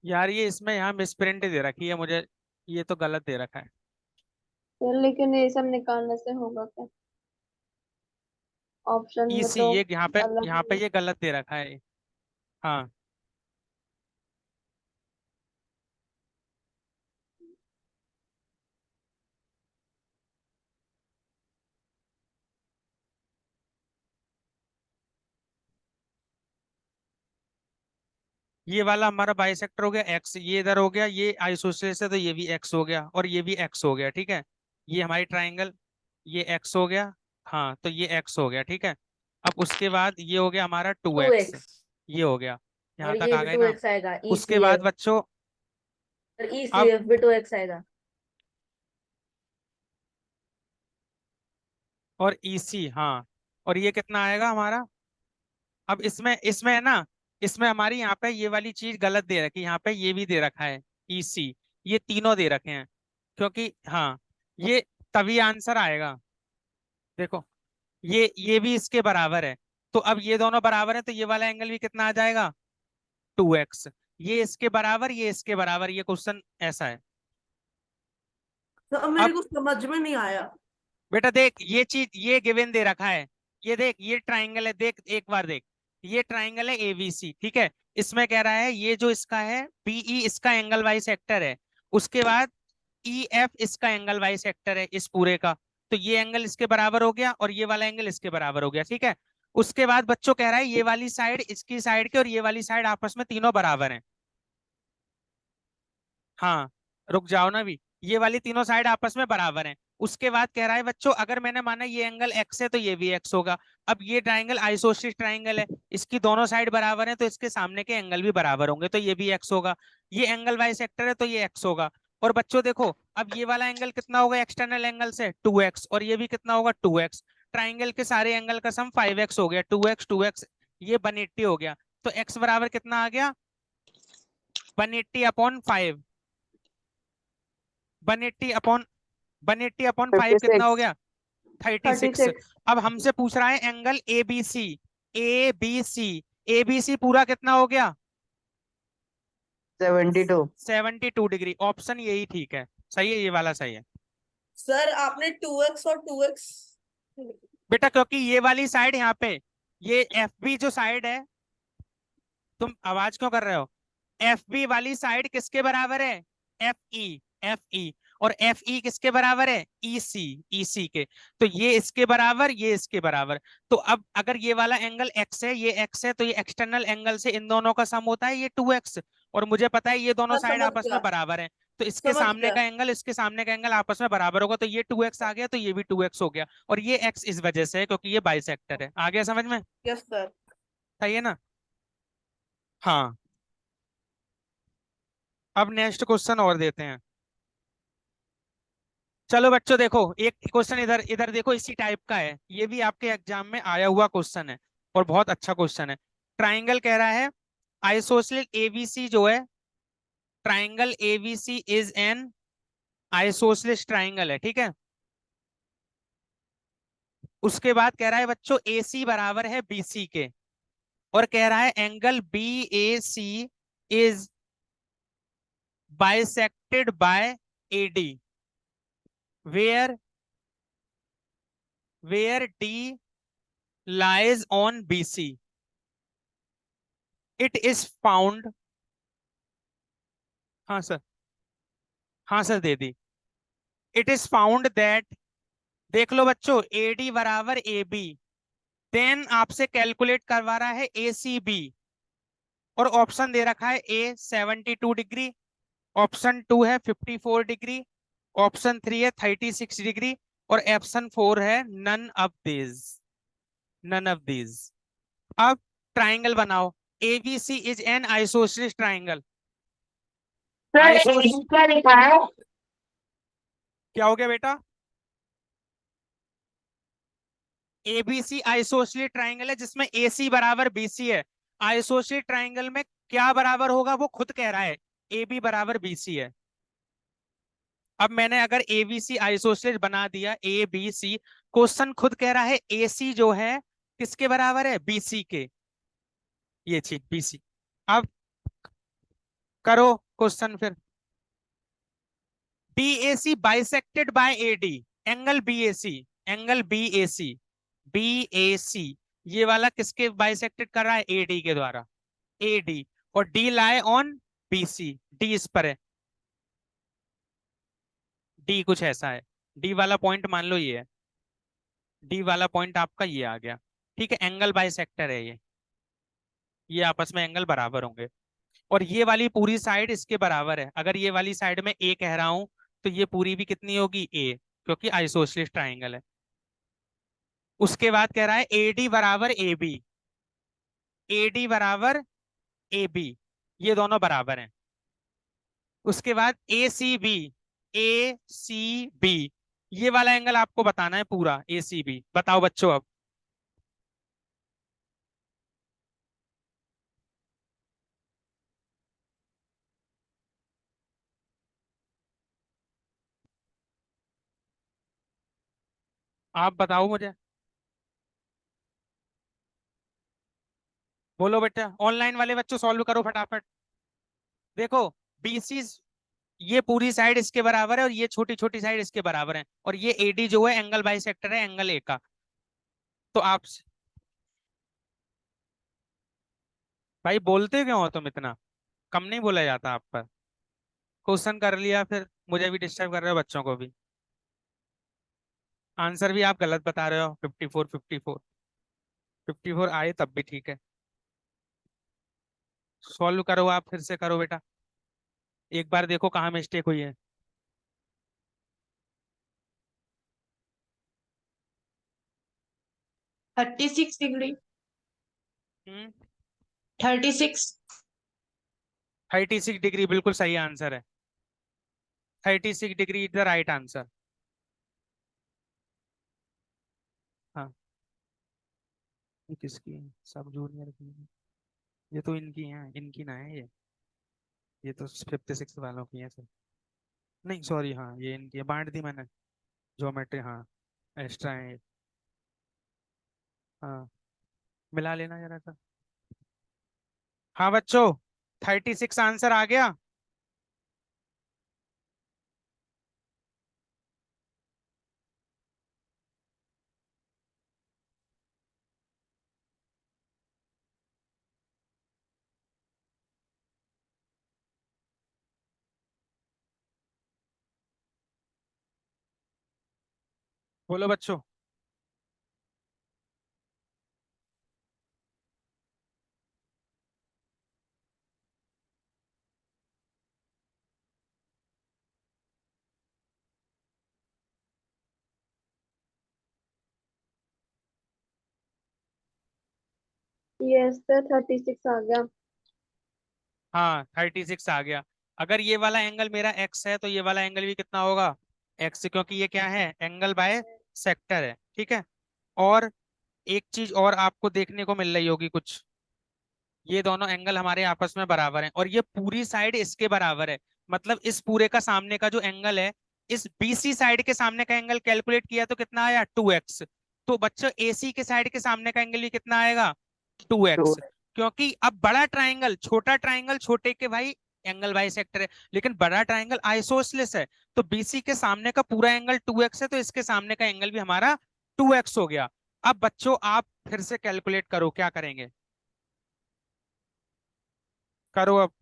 यार ये इसमें यहाँ मिसप्रिंट दे रखी है मुझे, ये तो गलत दे रखा है। सर लेकिन ये सब निकालने से होगा क्या? ऑप्शन ई में सी, तो ये अलग यहाँ पे ही। ये गलत दे रखा है। हाँ, ये वाला हमारा बाइसेक्टर हो गया एक्स, ये इधर हो गया, ये आइसोसेलेस है तो ये भी एक्स हो गया, और ये भी एक्स हो गया, ठीक है। ये हमारी ट्राइंगल, ये एक्स हो गया, हाँ, तो ये एक्स हो गया, ठीक है। अब उसके बाद ये हो गया हमारा 2x, 2x. ये हो गया, यहाँ और तक ये आ भी गए ना। 2x आएगा, उसके बाद ECF. बच्चों, और अब ECF भी 2x आएगा. और EC, हाँ, और ये कितना आएगा हमारा? अब इसमें इसमें है ना, इसमें हमारी यहाँ पे ये वाली चीज गलत दे रखी है, यहाँ पे ये भी दे रखा है EC, ये तीनों दे रखे हैं, क्योंकि हाँ, ये तभी आंसर आएगा। देखो, ये भी इसके बराबर है, तो अब ये दोनों बराबर है तो ये वाला एंगल भी कितना आ जाएगा? 2x। ये इसके बराबर, ये इसके बराबर, ये क्वेश्चन ऐसा है। सर अब मेरे को समझ में नहीं आया। बेटा देख, ये चीज, ये गिवन दे रखा है, ये देख, ये ट्राइंगल है, देख एक बार देख, ये ट्राइंगल है एबीसी, ठीक है। इसमें कह रहा है ये जो इसका है बीई, इसका एंगल वाई सेक्टर है, उसके बाद ई एफ इसका एंगल वाई सेक्टर है इस पूरे का, तो ये एंगल इसके बराबर हो गया और ये वाला एंगल इसके बराबर हो गया, ठीक है। उसके बाद बच्चों कह रहा है ये वाली साइड इसकी साइड के और ये वाली साइड आपस में तीनों बराबर हैं। हाँ, रुक जाओ ना भी, ये वाली तीनों साइड आपस में बराबर हैं। उसके बाद कह रहा है बच्चों, अगर मैंने माना ये एंगल एक्स है तो ये भी एक्स होगा। अब ये ट्राइंगल आइसोसेलेस ट्राइंगल है, इसकी दोनों साइड बराबर है तो इसके सामने के एंगल भी बराबर होंगे, तो ये भी एक्स होगा। ये एंगल वाई सेक्टर है तो ये एक्स होगा। और बच्चों देखो, अब ये वाला एंगल कितना होगा एक्सटर्नल एंगल से? 2x, और ये भी कितना होगा? 2x। ट्राइंगल के सारे एंगल का सम 5x हो गया, 2x 2x, ये 180 हो गया। तो x बराबर कितना आ गया? 180/5। 180/5 कितना हो गया? 36। 36। अब हमसे पूछ रहा है angle A B C, A B C, A B C पूरा कितना हो गया? 72। 72 डिग्री। ऑप्शन यही ठीक है, सही है, ये वाला सही है सर आपने 2x और 2x। बेटा, क्योंकि ये वाली साइड यहाँ पे, ये एफ बी जो साइड है, तुम आवाज क्यों कर रहे हो? एफ बी वाली साइड किसके बराबर है? F E, F E. और एफ ई किसके बराबर है? ई सी, ई सी के। तो ये इसके बराबर, ये इसके बराबर। तो अब अगर ये वाला एंगल एक्स है, ये एक्स है, तो ये एक्सटर्नल एंगल से इन दोनों का सम होता है ये 2x, और मुझे पता है ये दोनों मैं साइड समझ आपस में गया। बराबर है, तो इसके समझ सामने गया। का एंगल इसके सामने का एंगल आपस में बराबर होगा, तो ये 2x आ गया, तो ये भी 2x हो गया, और ये x इस वजह से है क्योंकि ये बाइसेक्टर है। आ गया समझ में? Yes sir. सही है ना? हाँ, अब नेक्स्ट क्वेश्चन और देते हैं। चलो बच्चों देखो, एक क्वेश्चन इधर इधर देखो, इसी टाइप का है, ये भी आपके एग्जाम में आया हुआ क्वेश्चन है और बहुत अच्छा क्वेश्चन है। ट्राइंगल कह रहा है, आइसोसेलेस एबीसी जो है, triangle ABC is an isosceles triangle है, ठीक है। उसके बाद कह रहा है बच्चों AC बराबर है BC के, और कह रहा है angle BAC is bisected by AD, where D lies on BC. It is found, हाँ सर, हाँ सर दे दी। इट इज फाउंड दैट, देख लो बच्चों, AD बराबर AB, देन आपसे कैलकुलेट करवा रहा है ACB, और ऑप्शन दे रखा है A 72 डिग्री, ऑप्शन 2 है 54 डिग्री, ऑप्शन 3 है 36 डिग्री, और ऑप्शन 4 है none of these, none of these. अब ट्राइंगल बनाओ, ABC is an isosceles triangle. Sir आइसोस क्या लिखा है? क्या हो गया बेटा? ABC आइसोसेलेस ट्राइंगल है जिसमें AC बराबर BC है। आइसोसेलेस ट्राइंगल में क्या बराबर होगा वो खुद कह रहा है, AB बराबर BC है। अब मैंने अगर ABC आइसोसेलेस बना दिया, ABC, क्वेश्चन खुद कह रहा है AC जो है किसके बराबर है, BC के, ये चीज BC। अब करो क्वेश्चन फिर। BAC bisected by AD, angle BAC, angle BAC ये वाला किसके बाइसेक्टेड कर रहा है, AD के द्वारा, AD, और D lie on BC, D इस पर है, D कुछ ऐसा है, D वाला पॉइंट मान लो ये है, D वाला पॉइंट आपका ये आ गया, ठीक है। एंगल बाइसेक्टर है ये आपस में एंगल बराबर होंगे, और ये वाली पूरी साइड इसके बराबर है। अगर ये वाली साइड में A कह रहा हूं, तो ये पूरी भी कितनी होगी, A, क्योंकि आइसोसेलेस ट्राइंगल है। उसके बाद कह रहा है AD बराबर AB, AD बराबर AB, ये दोनों बराबर हैं। उसके बाद ACB, ACB, ये वाला एंगल आपको बताना है पूरा, ACB बताओ बच्चों। अब आप बताओ मुझे, बोलो बेटा, ऑनलाइन वाले बच्चों सॉल्व करो फटाफट। देखो, BC ये पूरी साइड इसके बराबर है, और ये छोटी छोटी साइड इसके बराबर है, और ये AD जो है एंगल बाइसेक्टर है एंगल A का। तो आप भाई बोलते क्यों हो तुम इतना, कम नहीं बोला जाता आप पर। क्वेश्चन कर लिया फिर मुझे भी डिस्टर्ब कर रहे हो, बच्चों को भी। आंसर भी आप गलत बता रहे हो, 54 54 54 आए तब भी ठीक है। सॉल्व करो, आप फिर से करो बेटा, एक बार देखो कहाँ मिस्टेक हुई है। 36 डिग्री। हम्म, 36। 36 डिग्री बिल्कुल सही आंसर है, 36 degree is the right answer. हाँ, ये किसकी है, सब जूनियर की है। ये तो इनकी है, इनकी ना है ये तो 56 वालों की है सर। नहीं सॉरी, हाँ ये इनकी है, बांट दी मैंने, ज्योमेट्री, हाँ एक्स्ट्रा है ये। हाँ, मिला लेना जरा सा। हाँ बच्चों, 36 आंसर आ गया। बोलो बच्चों। यस सर 36 आ गया। हाँ 36 आ गया। अगर ये वाला एंगल मेरा एक्स है तो ये वाला एंगल भी कितना होगा, एक्स, क्योंकि ये क्या है, एंगल बाय सेक्टर है, ठीक है। और एक चीज और आपको देखने को मिल रही होगी कुछ, ये दोनों एंगल हमारे आपस में बराबर हैं और ये पूरी साइड इसके बराबर है। मतलब इस पूरे का सामने का जो एंगल है, इस बीसी साइड के सामने का एंगल कैलकुलेट किया तो कितना आया, 2x। तो बच्चों एसी के साइड के सामने का एंगल भी कितना आएगा, 2x। क्योंकि अब बड़ा ट्राइंगल छोटा ट्राइंगल छोटे के भाई एंगल बाइसेक्टर है, लेकिन बड़ा ट्राइंगल आइसोसेलेस है। तो बीसी के सामने का पूरा एंगल 2x है, तो इसके सामने का एंगल भी हमारा 2x हो गया। अब बच्चों आप फिर से कैलकुलेट करो, क्या करेंगे, करो अब।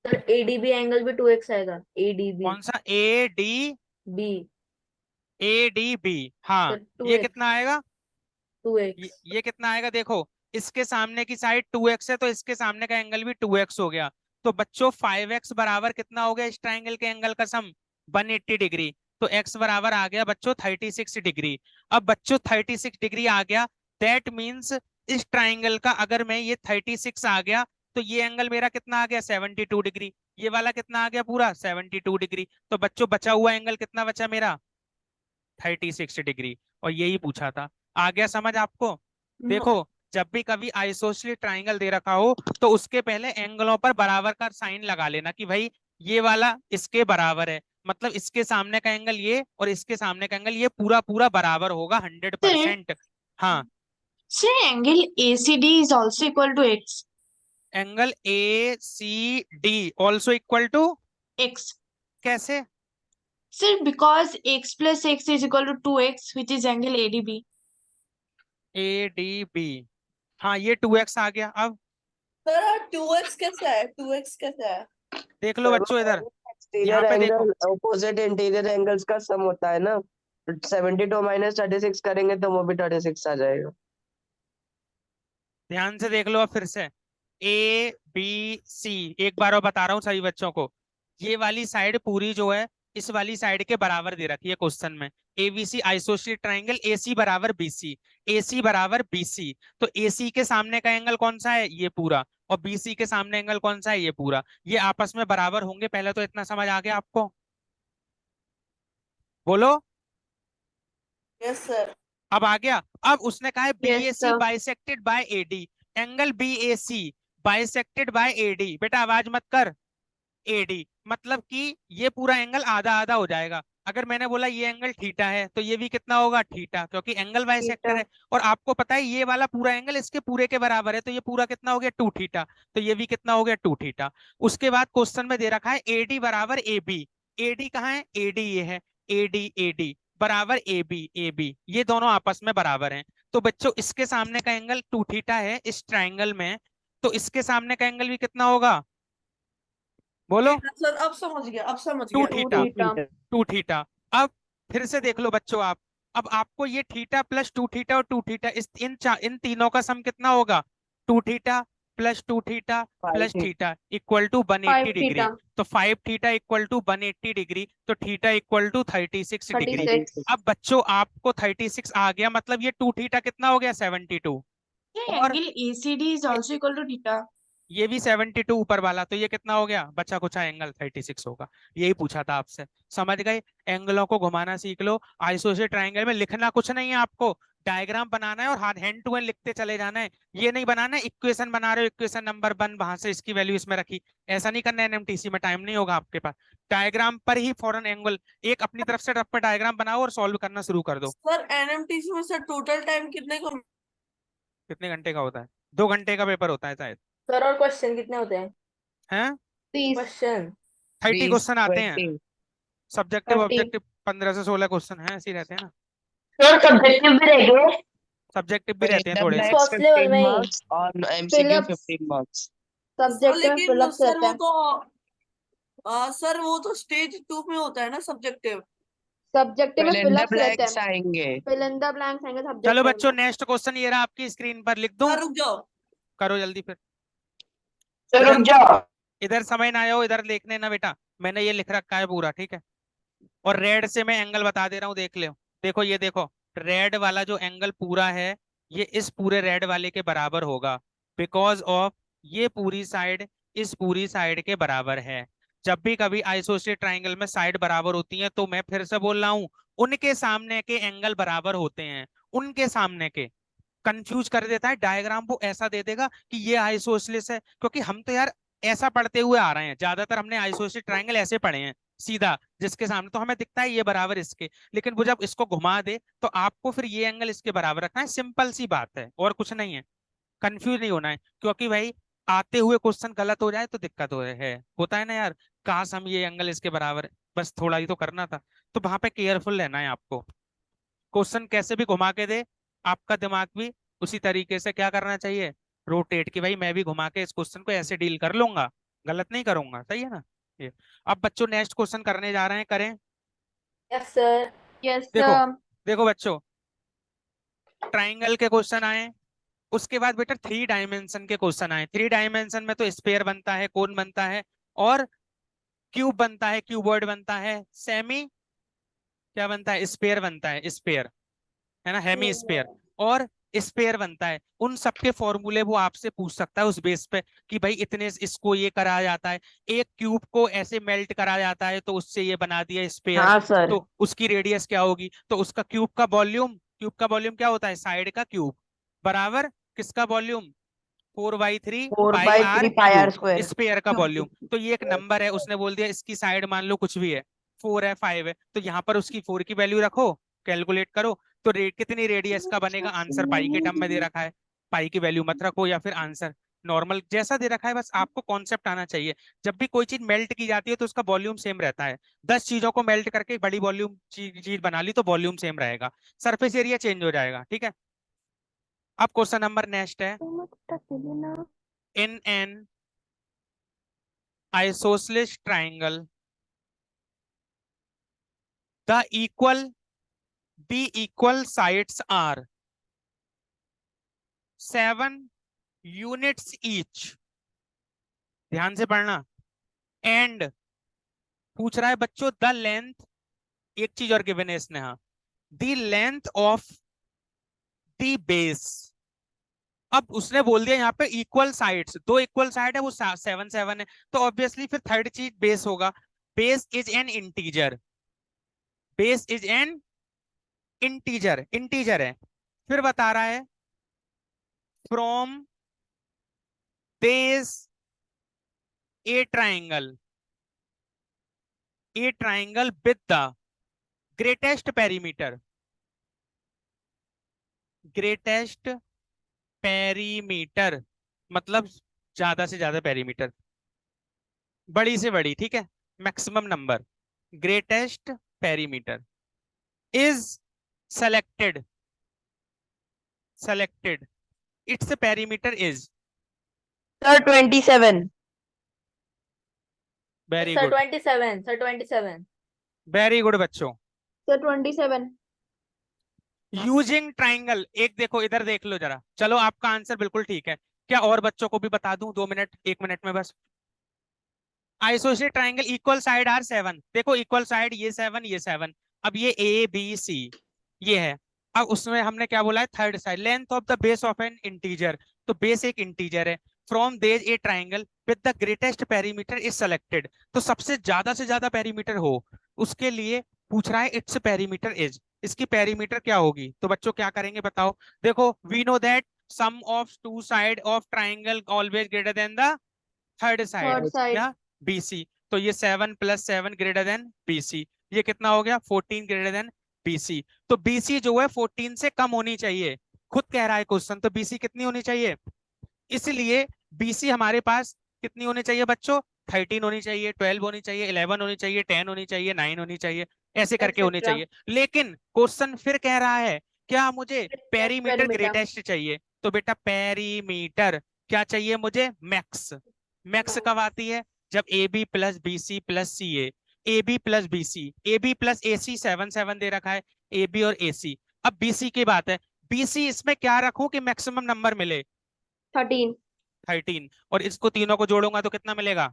सर एडीबी एंगल भी 2x आएगा, एडीबी कौन सा, A D, B A D B, हाँ। सर ये 2x कितना आएगा, 2x ये कितना आएगा, देखो इसके सामने की साइड 2x है तो इसके सामने का एंगल भी 2x हो गया। तो बच्चों 5x बराबर कितना हो गया, इस ट्राइंगल के एंगल का सम 180 डिग्री। तो x बराबर आ गया बच्चों 36 डिग्री। अब बच्चों 36 डिग्री आ गया, दैट मीन्स इस ट्राइंगल का अगर मैं ये 36 आ गया तो ये एंगल मेरा कितना आ गया, 72 डिग्री। ये वाला कितना आ गया, पूरा 72 डिग्री। तो बच्चों बचा हुआ एंगल कितना बचा मेरा, 36 डिग्री। और यही पूछा था, आ गया समझ आपको। देखो जब भी कभी आइसोसेलेस ट्राइंगल दे रखा हो तो उसके पहले एंगलों पर बराबर का साइन लगा लेना कि भाई ये वाला इसके बराबर है, मतलब इसके सामने का एंगल ये और इसके सामने का एंगल ये पूरा पूरा बराबर होगा 100%। हाँ Sir, angle ACD is also equal to x. Angle A C D also equal to X. कैसे, Sir, because x plus x is equal to 2x, which is angle ADB. A D B, हाँ ये 2x आ गया। अब सर 2x कैसा है, 2x कैसा है? देख लो बच्चों इधर, यहाँ एक्सटीरियर पे देखो, एंगल ऑपोजिट इंटीरियर एंगल्स का सम होता है ना, 72 माइनस 36 करेंगे तो वो भी 36 आ जाएगा। ध्यान से देख लो अब फिर से, ए बी सी, एक बार और बता रहा हूँ सभी बच्चों को, ये वाली साइड पूरी जो है इस वाली साइड के बराबर दे रखी है क्वेश्चन में। एबीसी आइसोसेलेस ट्राइंगल, एसी बराबर बीसी, एसी बराबर बीसी। तो एसी के सामने का एंगल कौन सा है, ये पूरा, और बीसी के सामने एंगल कौन सा है, ये पूरा। ये आपस में बराबर होंगे, पहले तो इतना समझ आ गया आपको, बोलो। Yes sir. अब आ गया। अब उसने कहा है Yes, BAC sir. Bisected by AD, angle BAC bisected by AD. बेटा आवाज मत कर, एडी मतलब कि ये पूरा एंगल आधा आधा हो जाएगा। अगर मैंने बोला ये एंगल थीटा है तो ये भी कितना होगा, थीटा, क्योंकि एंगल बाइसेक्टर है। और आपको पता है ये वाला पूरा एंगल इसके पूरे के बराबर है, तो ये पूरा कितना हो गया, 2 थीटा। तो ये भी कितना हो गया, 2 थीटा। उसके बाद क्वेश्चन में दे रखा है एडी बराबर ए बी। एडी कहाँ है, एडी ये है, एडी एडी बराबर ए बी, ए बी ये दोनों आपस में बराबर हैं। तो बच्चों इसके सामने का एंगल 2 थीटा है इस ट्राइंगल में, तो इसके सामने का एंगल भी कितना होगा, बोलो, सर अब समझ गया, अब समझ 2 गया। Theta, theta. 2 थीटा। अब फिर से देख लो बच्चों आप, अब आपको ये थीटा प्लस 2 थीटा और 2 थीटा इस इन तीनों का सम कितना होगा, 2 theta plus 2 theta plus theta equal to 180 5 degree. Theta तो 5 थीटा इक्वल टू 180 डिग्री, तो थीटा इक्वल टू 36 डिग्री। 36। अब बच्चों आपको 36 आ गया, मतलब ये 2 थीटा कितना हो गया, 72। Sir, और angle ACD is also equal to theta. ये भी 72 ऊपर वाला, तो ये कितना हो गया, बचा कुछ एंगल 36 होगा। यही पूछा था आपसे, समझ गए। एंगलों को घुमाना सीख लो। आइसोसेलेस ट्रायंगल में लिखना कुछ नहीं है आपको, डायग्राम बनाना है और हाथ हैंड टू हैंड लिखते चले जाना है। ये नहीं बनाना है इक्वेशन बना रहे हो, इक्वेशन नंबर 1 वहां से इसकी वैल्यू इसमें रखी, ऐसा नहीं करना है। एनएमटीसी में टाइम नहीं होगा आपके पास। डायग्राम पर ही फौरन एंगल एक अपनी तरफ से रफ पे डायग्राम बनाओ और सॉल्व करना शुरू कर दो। सर एनएमटीसी में सर टोटल टाइम कितने का? कितने घंटे का होता है, 2 घंटे का पेपर होता है शायद, सर और क्वेश्चन कितने होते हैं, हैं 30। क्वेश्चन 30 क्वेश्चन आते हैं। 20, सब्जेक्टिव 30। ऑब्जेक्टिव 15 से 16 क्वेश्चन है, ऐसे ही रहते हैं ना। सर सब्जेक्टिव भी रहेंगे। सब्जेक्टिव भी रहते हैं थोड़े से। First level में ही। मार्क्स और एमसीक्यू Philips। 15 मार्क्स। सब्जेक्ट में लेकिन फिलअप्स सर रहता वो है। तो सर वो तो स्टेज 2 में होता है ना सब्जेक्टिव। सब्जेक्टिव में फिल इन द फिलअप्स रहते ब्लैंक्स हैं। आएंगे। फिल इन द ब्लैंक्स आएंगे चलो सब्जेक्टिव बच्चों में। नेक्स्ट क्वेश्चन ये रहा आपकी स्क्रीन पर, लिख दूं, सर रुक जाओ। करो जल्दी फिर। सर रुक जाओ। इधर समय ना आयो, इधर देखने ना बेटा, मैंने ये लिख रखा है पूरा, ठीक है। और रेड से मैं एंगल बता दे रहा हूँ, देख लो। देखो ये देखो, रेड वाला जो एंगल पूरा है ये इस पूरे रेड वाले के बराबर होगा, बिकॉज ऑफ ये पूरी साइड इस पूरी साइड के बराबर है। जब भी कभी आइसोसेलेस ट्राइंगल में साइड बराबर होती है तो मैं फिर से बोल रहा हूँ, उनके सामने के एंगल बराबर होते हैं, उनके सामने के। कंफ्यूज कर देता है डायग्राम, वो ऐसा दे देगा कि ये आइसोसेलेस है, क्योंकि हम तो यार ऐसा पढ़ते हुए आ रहे हैं, ज्यादातर हमने आइसोसेलेस ट्राइंगल ऐसे पढ़े हैं सीधा, जिसके सामने तो हमें दिखता है ये बराबर इसके। लेकिन वो जब इसको घुमा दे तो आपको फिर ये एंगल इसके बराबर रखना है, सिंपल सी बात है, और कुछ नहीं है। कंफ्यूज नहीं होना है, क्योंकि भाई आते हुए क्वेश्चन गलत हो जाए तो दिक्कत होता है ना यार, काश हम ये एंगल इसके बराबर है, बस थोड़ा ही तो करना था। तो वहां पे केयरफुल रहना है आपको, क्वेश्चन कैसे भी घुमा के दे, आपका दिमाग भी उसी तरीके से क्या करना चाहिए, रोटेट, कि भाई मैं भी घुमा के इस क्वेश्चन को ऐसे डील कर लूंगा, गलत नहीं करूंगा, सही है ना। ये अब बच्चों नेक्स्ट क्वेश्चन करने जा रहे हैं, करें। Yes sir. यस देखो सर। देखो बच्चों, ट्राइंगल के क्वेश्चन आए, उसके बाद बेटा 3 डायमेंशन के क्वेश्चन आए। 3 डायमेंशन में तो स्फीयर बनता है, कोन बनता है, और क्यूब बनता है, क्यूबॉइड बनता है, सेमी क्या बनता है, स्फीयर बनता है, स्फीयर है ना, हेमी स्फीयर, और स्फीयर बनता है। उन सबके फॉर्मूले वो आपसे पूछ सकता है उस बेस पे कि भाई इतने इसको ये करा जाता है, एक क्यूब को ऐसे मेल्ट करा जाता है तो उससे ये बना दिया स्फीयर, हाँ सर। तो उसकी रेडियस क्या होगी, तो उसका क्यूब का वॉल्यूम क्या होता है, साइड का क्यूब, बराबर किसका volume, 4/3 pi r 4/3 pi r cube, square. Sphere का वॉल्यूम। तो ये एक नंबर है, उसने बोल दिया इसकी साइड मान लो कुछ भी है, 4 है, 5 है, तो यहाँ पर उसकी 4 की वैल्यू रखो, कैलकुलेट करो, तो कितनी रेडियस का बनेगा, आंसर पाई के टर्म में दे रखा है, पाई की वैल्यू मत रखो, या फिर आंसर नॉर्मल जैसा दे रखा है, बस आपको कॉन्सेप्ट आना चाहिए। जब भी कोई चीज मेल्ट की जाती है तो उसका वॉल्यूम सेम रहता है, 10 चीजों को मेल्ट करके एक बड़ी वॉल्यूम चीज बना ली तो वॉल्यूम सेम रहेगा, सरफेस एरिया चेंज हो जाएगा, ठीक है। अब क्वेश्चन नंबर नेक्स्ट है, in an isosceles triangle the equal sides are 7 units each, ध्यान से पढ़ना, एंड पूछ रहा है बच्चों द लेंथ, एक चीज और गिवन है इसने, हाँ, the length of the base. अब उसने बोल दिया यहाँ पे इक्वल साइड्स, 2 इक्वल साइड है, वो 7 7 है, तो ऑब्वियसली फिर थर्ड चीज बेस होगा, base is an integer, base is an integer है। फिर बता रहा है from base A triangle with the greatest perimeter, greatest perimeter मतलब ज्यादा से ज्यादा पेरीमीटर, बड़ी से बड़ी, ठीक है, maximum number, greatest perimeter is selected, it's perimeter is, sir 27। Very sir good, 27 sir 27। Very good बच्चों। सर 27। यूजिंग ट्राइंगल, एक देखो इधर देख लो जरा, चलो आपका आंसर बिल्कुल ठीक है, क्या और बच्चों को भी बता दूं, 2 मिनट 1 मिनट में बस। Isosceles triangle equal side are 7, देखो इक्वल साइड ये 7 ये 7, अब ये ए बी सी ये है, अब उसमें हमने क्या बोला है, third side, length of the base of N integer, तो बेस एक इंटीजर है, फ्रॉम देज ए triangle with the greatest perimeter is selected, तो सबसे ज्यादा पेरीमीटर हो उसके लिए पूछ रहा है, इट्स पेरीमीटर इज, इसकी पेरीमीटर क्या होगी, तो बच्चों क्या करेंगे बताओ, देखो we know that sum of 2 side of triangle always greater than the third side, third side. या BC, तो ये 7 + 7 ग्रेटर देन BC, ये कितना हो गया 14 ग्रेटर देन BC, तो BC जो है 14 से कम होनी चाहिए, खुद कह रहा है क्वेश्चन, तो BC कितनी होनी चाहिए, इसलिए BC हमारे पास कितनी होनी चाहिए बच्चों, 13 होनी चाहिए, 12 होनी चाहिए, 11 होनी चाहिए, 10 होनी चाहिए, 9 होनी चाहिए, ऐसे करके होनी Etc. चाहिए। लेकिन क्वेश्चन फिर कह रहा है क्या, मुझे पेरीमीटर perimeter. ग्रेटेस्ट चाहिए, तो बेटा पेरीमीटर क्या चाहिए मुझे, मैक्स कब आती है, जब AB + BC + CA, AB + BC, AB + AC 7 7 दे रखा है, AB और AC, अब BC की बात है, BC इसमें क्या रखूं कि मैक्सिमम नंबर मिले, 13। और इसको तीनों को जोड़ूंगा तो कितना मिलेगा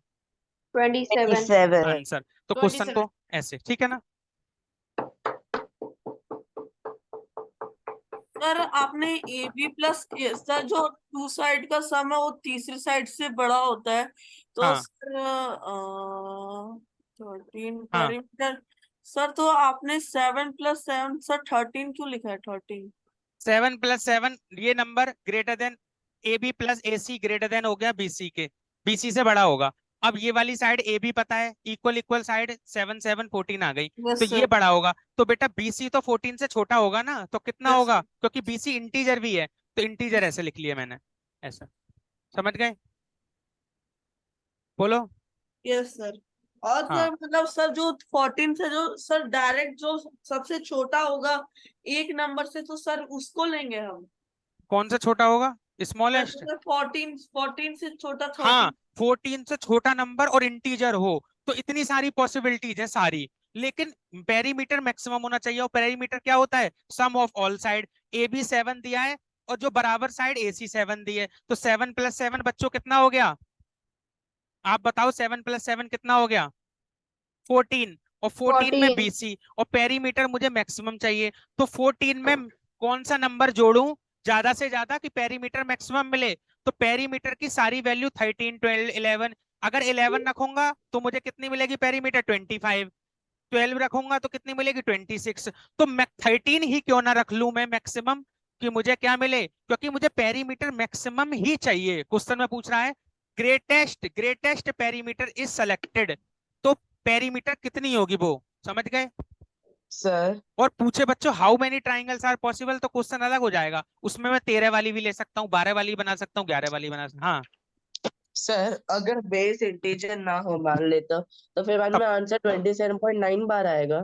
27। 27। आंसर, तो क्वेश्चन को ऐसे, ठीक है ना। सर आपने ए बी प्लस सर जो टू साइड का सम है वो तीसरी साइड से बड़ा होता है, तो हाँ सर 13 हाँ, पेरीमीटर। सर तो आपने 7 + 7 सर 13 क्यों लिखा है 13? 7 + 7 ये number greater than AB + AC greater than हो गया BC के, BC से बड़ा होगा। अब ये वाली साइड AB पता है, इक्वल इक्वल साइड 7 7 14 आ गई, तो यस ये सर। बड़ा होगा। तो बेटा BC तो 14 से छोटा होगा ना, तो कितना यस होगा, क्योंकि BC इंटीजर भी है, तो इंटीजर ऐसे लिख लिया मैंने, ऐसा। समझ गए? बोलो। Yes sir. और हाँ, सर मतलब सर जो 14 से जो सर डायरेक्ट जो सबसे छोटा होगा एक नंबर से, तो सर उसको लेंगे हम। कौन सा छोटा होगा? स्मॉलेस्ट। सर 14 से छोटा हाँ, 13। 14 से छोटा नंबर और इंटीजर हो, तो इतनी सारी पॉसिबिलिटीज है सारी, लेकिन पेरीमीटर मैक्सिमम होना चाहिए। और पेरीमीटर क्या होता है? Sum of all side. AB 7 दिया है और जो बराबर साइड AC 7 दी है, तो 7 + 7 बच्चों कितना हो गया? आप बताओ, 7 + 7 कितना हो गया? 14। और 14 में 14। BC, और पेरीमीटर मुझे मैक्सिमम चाहिए, तो 14 में कौन सा नंबर जोड़ूं ज्यादा से ज्यादा कि पेरीमीटर मैक्सिमम मिले? तो पेरीमीटर की सारी वैल्यू 13 12 11, अगर 11 रखूंगा तो मुझे कितनी मिलेगी पेरीमीटर? 25। 12 रखूंगा तो कितनी मिलेगी? 26। तो मैं 13 ही क्यों ना रख लूं मैं मैक्सिमम, कि मुझे क्या मिले, क्योंकि मुझे पेरीमीटर मैक्सिमम ही चाहिए। क्वेश्चन में पूछ रहा है ग्रेटेस्ट पेरीमीटर इज सेलेक्टेड, तो पेरीमीटर कितनी होगी वो, समझ गए? सर और पूछे बच्चों how many triangles are possible, तो क्वेश्चन अलग हो जाएगा, उसमें मैं 13 वाली भी ले सकता हूँ, 12 वाली बना सकता हूँ, 11 वाली बना सकता हूँ। हाँ, सर अगर बेस इंटीजर ना हो मान ले तो फिर बाद तब में आंसर 27.9 बार आएगा।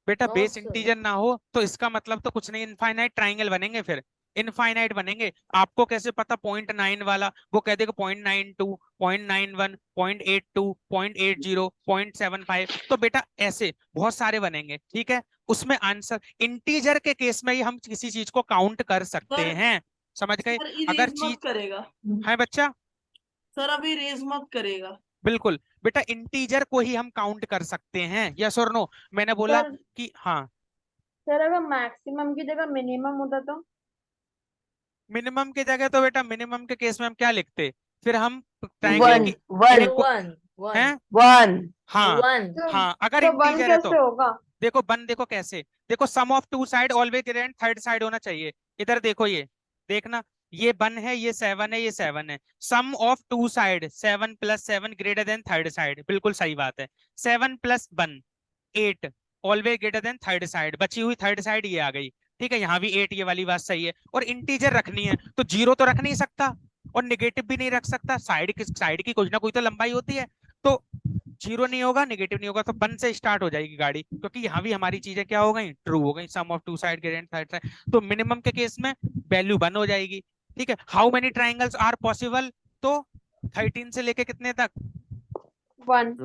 बेटा नो बेस सर। इंटीजर ना हो तो इसका मतलब तो कुछ नहीं, इनफाइनाइट ट्राइंगल बनेंगे, फिर इनफाइनाइट बनेंगे। आपको कैसे पता? 0.9 वाला वो कह देगा 0.92, 0.91, 0.82, 0.80, 0.75, तो बेटा ऐसे बहुत सारे बनेंगे, ठीक है? उसमें आंसर इंटीजर के केस में ही हम किसी चीज को काउंट कर सकते सर हैं, समझ गए? सर अगर इरेज मत चीज करेगा। है बच्चा, सर अभी इरेज मत करेगा। बिल्कुल बेटा, इंटीजर को ही हम काउंट कर सकते हैं, यस और नो? मैंने बोला सर कि हाँ। सर अगर मैक्सिमम की जगह मिनिमम होता तो? मिनिमम की जगह तो बेटा मिनिमम के केस में हम क्या लिखते? फिर हम ट्राइंगल वन की वन सर इनको वन वन हैं। वन हाँ वन। तो हाँ, अगर तो वन इंटीजर है तो कैसे होगा? देखो, बन देखो कैसे, देखो sum of two side always greater than third side होना चाहिए। इधर देखो, ये देखना, ये वन है, ये सेवन है, ये सेवन है, sum of two side 7 + 7 greater than third side, बिल्कुल सही बात है। 7 + 1 8 always greater than third side, बची हुई थर्ड साइड ये आ गई, ठीक है? यहाँ भी 8, ये वाली बात सही है। और इंटीजर रखनी है तो जीरो तो रख नहीं सकता और निगेटिव भी नहीं रख सकता, साइड की कुछ ना कोई तो लंबाई होती है, तो जीरो नहीं होगा, निगेटिव नहीं होगा, तो 1 से स्टार्ट हो जाएगी गाड़ी, क्योंकि यहाँ भी हमारी चीजें क्या हो गई? ट्रू हो गई, sum of two side greater than third side, तो मिनिमम के केस में वैल्यू 1 हो जाएगी, ठीक है? How many triangles are possible, तो 13 से लेके कितने तक? वन।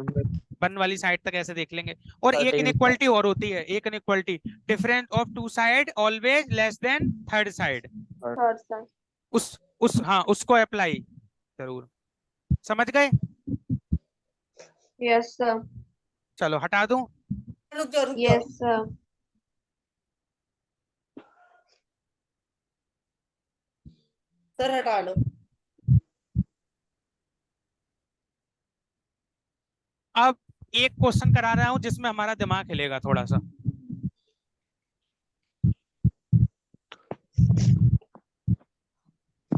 1 वाली साइड तक ऐसे देख लेंगे। और एक 13। इनइक्वालिटी और होती है, एक inequality, difference of two side always less than third side, third side. उस हाँ, उसको अप्लाई जरूर, समझ गए? Yes sir. चलो हटा दूं। रुक जाओ रुक जाओ। Yes sir. सर हटा लो। अब एक क्वेश्चन करा रहा हूं जिसमें हमारा दिमाग हिलेगा थोड़ा सा।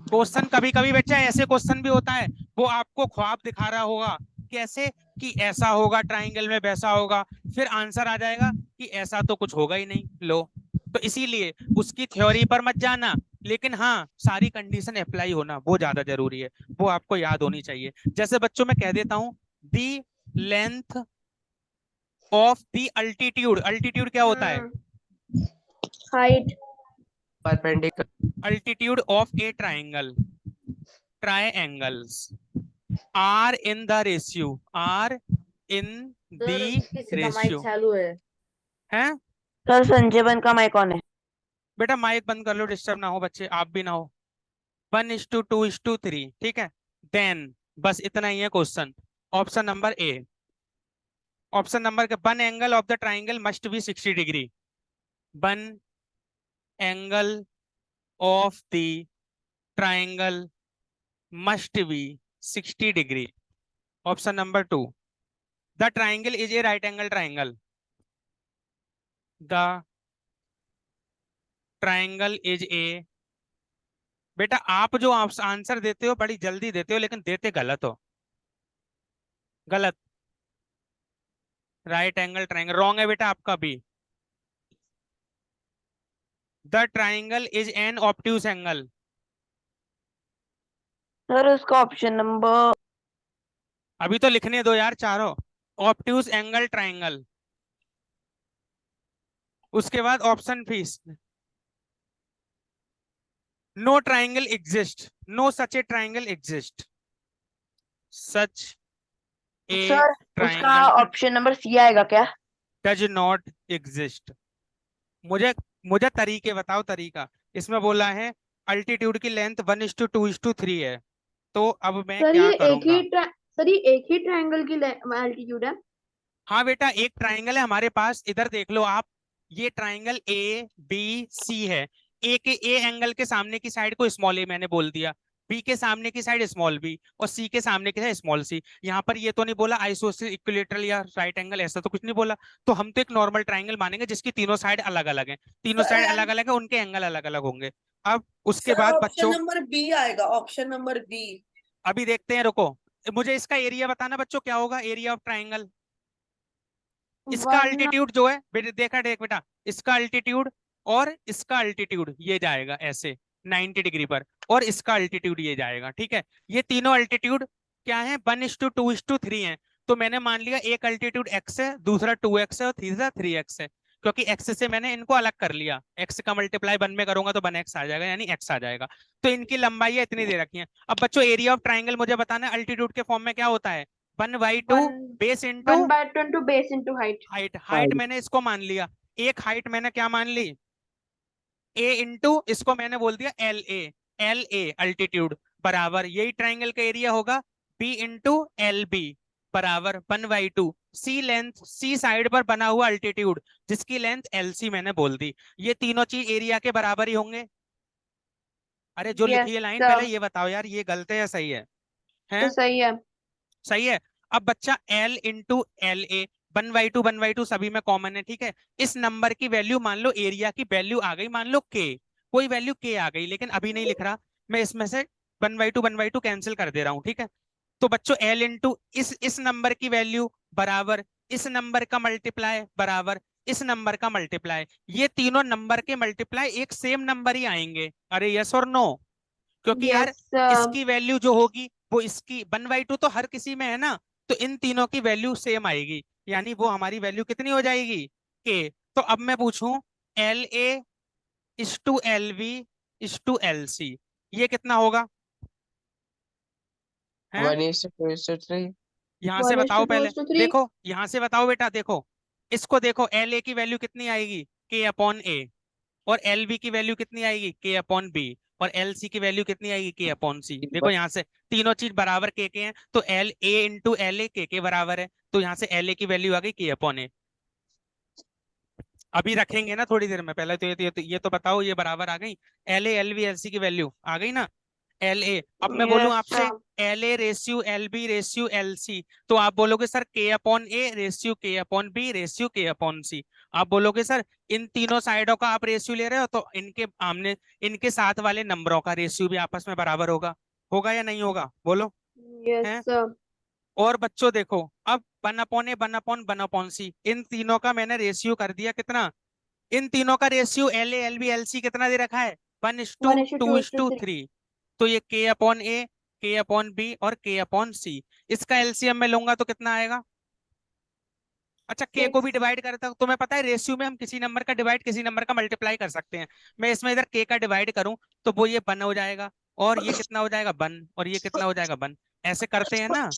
क्वेश्चन कभी कभी बच्चा ऐसे क्वेश्चन भी होता है, वो आपको ख्वाब दिखा रहा होगा, कैसे कि ऐसा होगा ट्राइंगल में, वैसा होगा, फिर आंसर आ जाएगा कि ऐसा तो कुछ होगा ही नहीं, लो। तो इसीलिए उसकी थ्योरी पर मत जाना, लेकिन हाँ सारी कंडीशन अप्लाई होना वो ज्यादा जरूरी है, वो आपको याद होनी चाहिए। जैसे बच्चों मैं कह देता हूं, the length of the altitude, altitude क्या होता है? Height. Perpendicular. Altitude of a triangles are in the ratio, are in the sir किसी का माइक रेशियो चालू है। है। सर संजय बन का माइक ऑन है। बेटा माइक बंद कर लो, डिस्टर्ब ना हो बच्चे, आप भी ना हो। 1:2:3, ठीक है? देन बस इतना ही है question. Option number A, option number के, one angle of the triangle must be 60 degree, one angle of the triangle must be 60 degree. Option number 2. The triangle is a right angle triangle. The triangle is a, बेटा आप जो आंसर देते हो बड़ी जल्दी देते हो लेकिन देते गलत हो, गलत। राइट एंगल ट्राइंगल रॉन्ग है बेटा आपका भी। The triangle is an obtuse angle. Sir उसका ऑप्शन नंबर अभी तो लिखने दो यार चारों। ऑब्ट्यूज एंगल ट्राइंगल, उसके बाद option fees. No triangle exist, no such a triangle exist, such a sir उसका ट्राइंगल ऑप्शन नंबर सी आएगा क्या? Does not exist. मुझे मुझे तरीके बताओ, तरीका। इसमें बोला है अल्टीट्यूड की लेंथ 1:2:3 है, तो अब मैं सर क्या ये करूंगा? सर ये एक ही ट्रायंगल की एल्टीट्यूड है। हाँ बेटा एक ट्राइंगल है हमारे पास, इधर देख लो आप, ये ट्राइंगल ए बी सी है। ए एंगल के सामने की साइड को स्मॉल ए मैंने बोल दिया, बी के सामने की साइड स्मॉल बी, और सी के सामने की साइड स्मॉल सी। यहाँ पर ये तो नहीं बोला आइसोसेलेस इक्विलेटरल या राइट एंगल, ऐसा तो कुछ नहीं बोला। तो हम तो एक नॉर्मल ट्राइंगल मानेंगे जिसकी तीनों साइड अलग अलग है, तीनों साइड अलग अलग है, उनके एंगल अलग अलग होंगे। अब उसके सर बाद ऑप्शन बच्चों नंबर बी आएगा, ऑप्शन नंबर बी। अभी देखते हैं, रुको। मुझे इसका एरिया बताना बच्चों, क्या होगा एरिया ऑफ ट्राइंगल? इसका वन अल्टीट्यूड जो है देखा देख बेटा, इसका अल्टीट्यूड और इसका अल्टीट्यूड ये जाएगा ऐसे 90 डिग्री पर, और इसका अल्टीट्यूड ये जाएगा, ठीक है। ये तीनों अल्टीट्यूड क्या है? 1:2:3 है। तो मैंने मान लिया एक अल्टीट्यूड x है, दूसरा 2x है और तीसरा 3x है, क्योंकि x से मैंने इनको अलग कर लिया। x का मल्टीप्लाई 1 में करूंगा तो 1x आ जाएगा, यानी x आ जाएगा। तो इनकी लंबाई इतनी दे रखी है। अब बच्चों एरिया ऑफ ट्राइंगल मुझे बताना है अल्टीट्यूड के फॉर्म में क्या होता है? 1/2 base into 1/2 base into height. Height. Height मैंने इसको मान लिया, एक हाइट मैंने क्या मान ली? ए इंटू इसको मैंने बोल दिया L A. L A altitude बराबर यही ट्राइंगल का एरिया होगा, बी इंटू एल बी बराबर 1/2। सी लेंथ, सी साइड पर बना हुआ अल्टीट्यूड जिसकी लेंथ एल सी मैंने बोल दी। ये तीनों चीज एरिया के बराबर ही होंगे। अरे जो यस लिखी है लाइन सर, पहले ये बताओ यार, ये गलत है या सही है? तो हैं? सही है। सही है। अब बच्चा L इंटू एल ए, 1/2 सभी में कॉमन है, ठीक है। इस नंबर की वैल्यू मान लो, एरिया की वैल्यू आ गई, मान लो K, कोई वैल्यू K आ गई, लेकिन अभी नहीं लिख रहा मैं, इसमें से 1/2 कैंसिल कर दे रहा हूँ, ठीक है। तो बच्चों L इंटू इस नंबर की वैल्यू बराबर इस नंबर का मल्टीप्लाई बराबर इस नंबर का मल्टीप्लाई, ये तीनों नंबर के मल्टीप्लाई एक सेम नंबर ही आएंगे। अरे यस और नो? क्योंकि यार यस सर, इसकी वैल्यू जो होगी वो इसकी 1/2 तो हर किसी में है ना, तो इन तीनों की वैल्यू सेम आएगी, यानी वो हमारी वैल्यू कितनी हो जाएगी? के। तो अब मैं पूछूं एल ए इस टू एल बी इस टू एल सी, ये कितना होगा? है 1:2:3। यहाँ से बताओ पहले, 1:2:3। देखो यहाँ से बताओ बेटा, देखो इसको देखो, एल ए की वैल्यू कितनी आएगी? के अपॉन ए, और एल बी की वैल्यू कितनी आएगी? के अपॉन बी, और एल सी की वैल्यू कितनी आएगी? के अपॉन सी। देखो यहाँ से तीनों चीज बराबर के हैं, तो L A into L A के बराबर है, तो यहाँ से एल ए की वैल्यू आ गई के अपॉन ए। अभी रखेंगे ना थोड़ी देर में, पहले तो ये तो बताओ ये बराबर आ गई, L A L B L C की वैल्यू आ गई ना? एल ए, अब मैं बोलूं यस आपसे sir, L A ratio L B ratio L C, तो आप बोलोगे sir K upon A ratio K upon B ratio K upon C. आप बोलोगे सर इन तीनों साइडों का आप रेशियो ले रहे हो, तो इनके आमने इनके साथ वाले नंबरों का रेशियो भी आपस में बराबर होगा, होगा या नहीं होगा? बोलो। यस है? सर, और बच्चों देखो, अब 1/a 1/1/1 सी, इन तीनों का मैंने रेशियो कर दिया कितना? इन तीनों का ratio L A L B L C कितना दे रखा है? 1:2:3। 1:2:3। तो ये के अपॉन ए, के अपॉन बी और के अपॉन सी, इसका एलसीएम में लूंगा तो कितना आएगा? अच्छा के को भी 6। डिवाइड करता हूं, तुम्हें पता है रेशियो में हम किसी नंबर का डिवाइड किसी नंबर का मल्टीप्लाई कर सकते हैं। मैं इसमें इधर के का डिवाइड करूं तो वो ये 1 हो जाएगा, और ये कितना हो जाएगा? 1, और ये कितना हो जाएगा? 1। ऐसे करते हैं ना,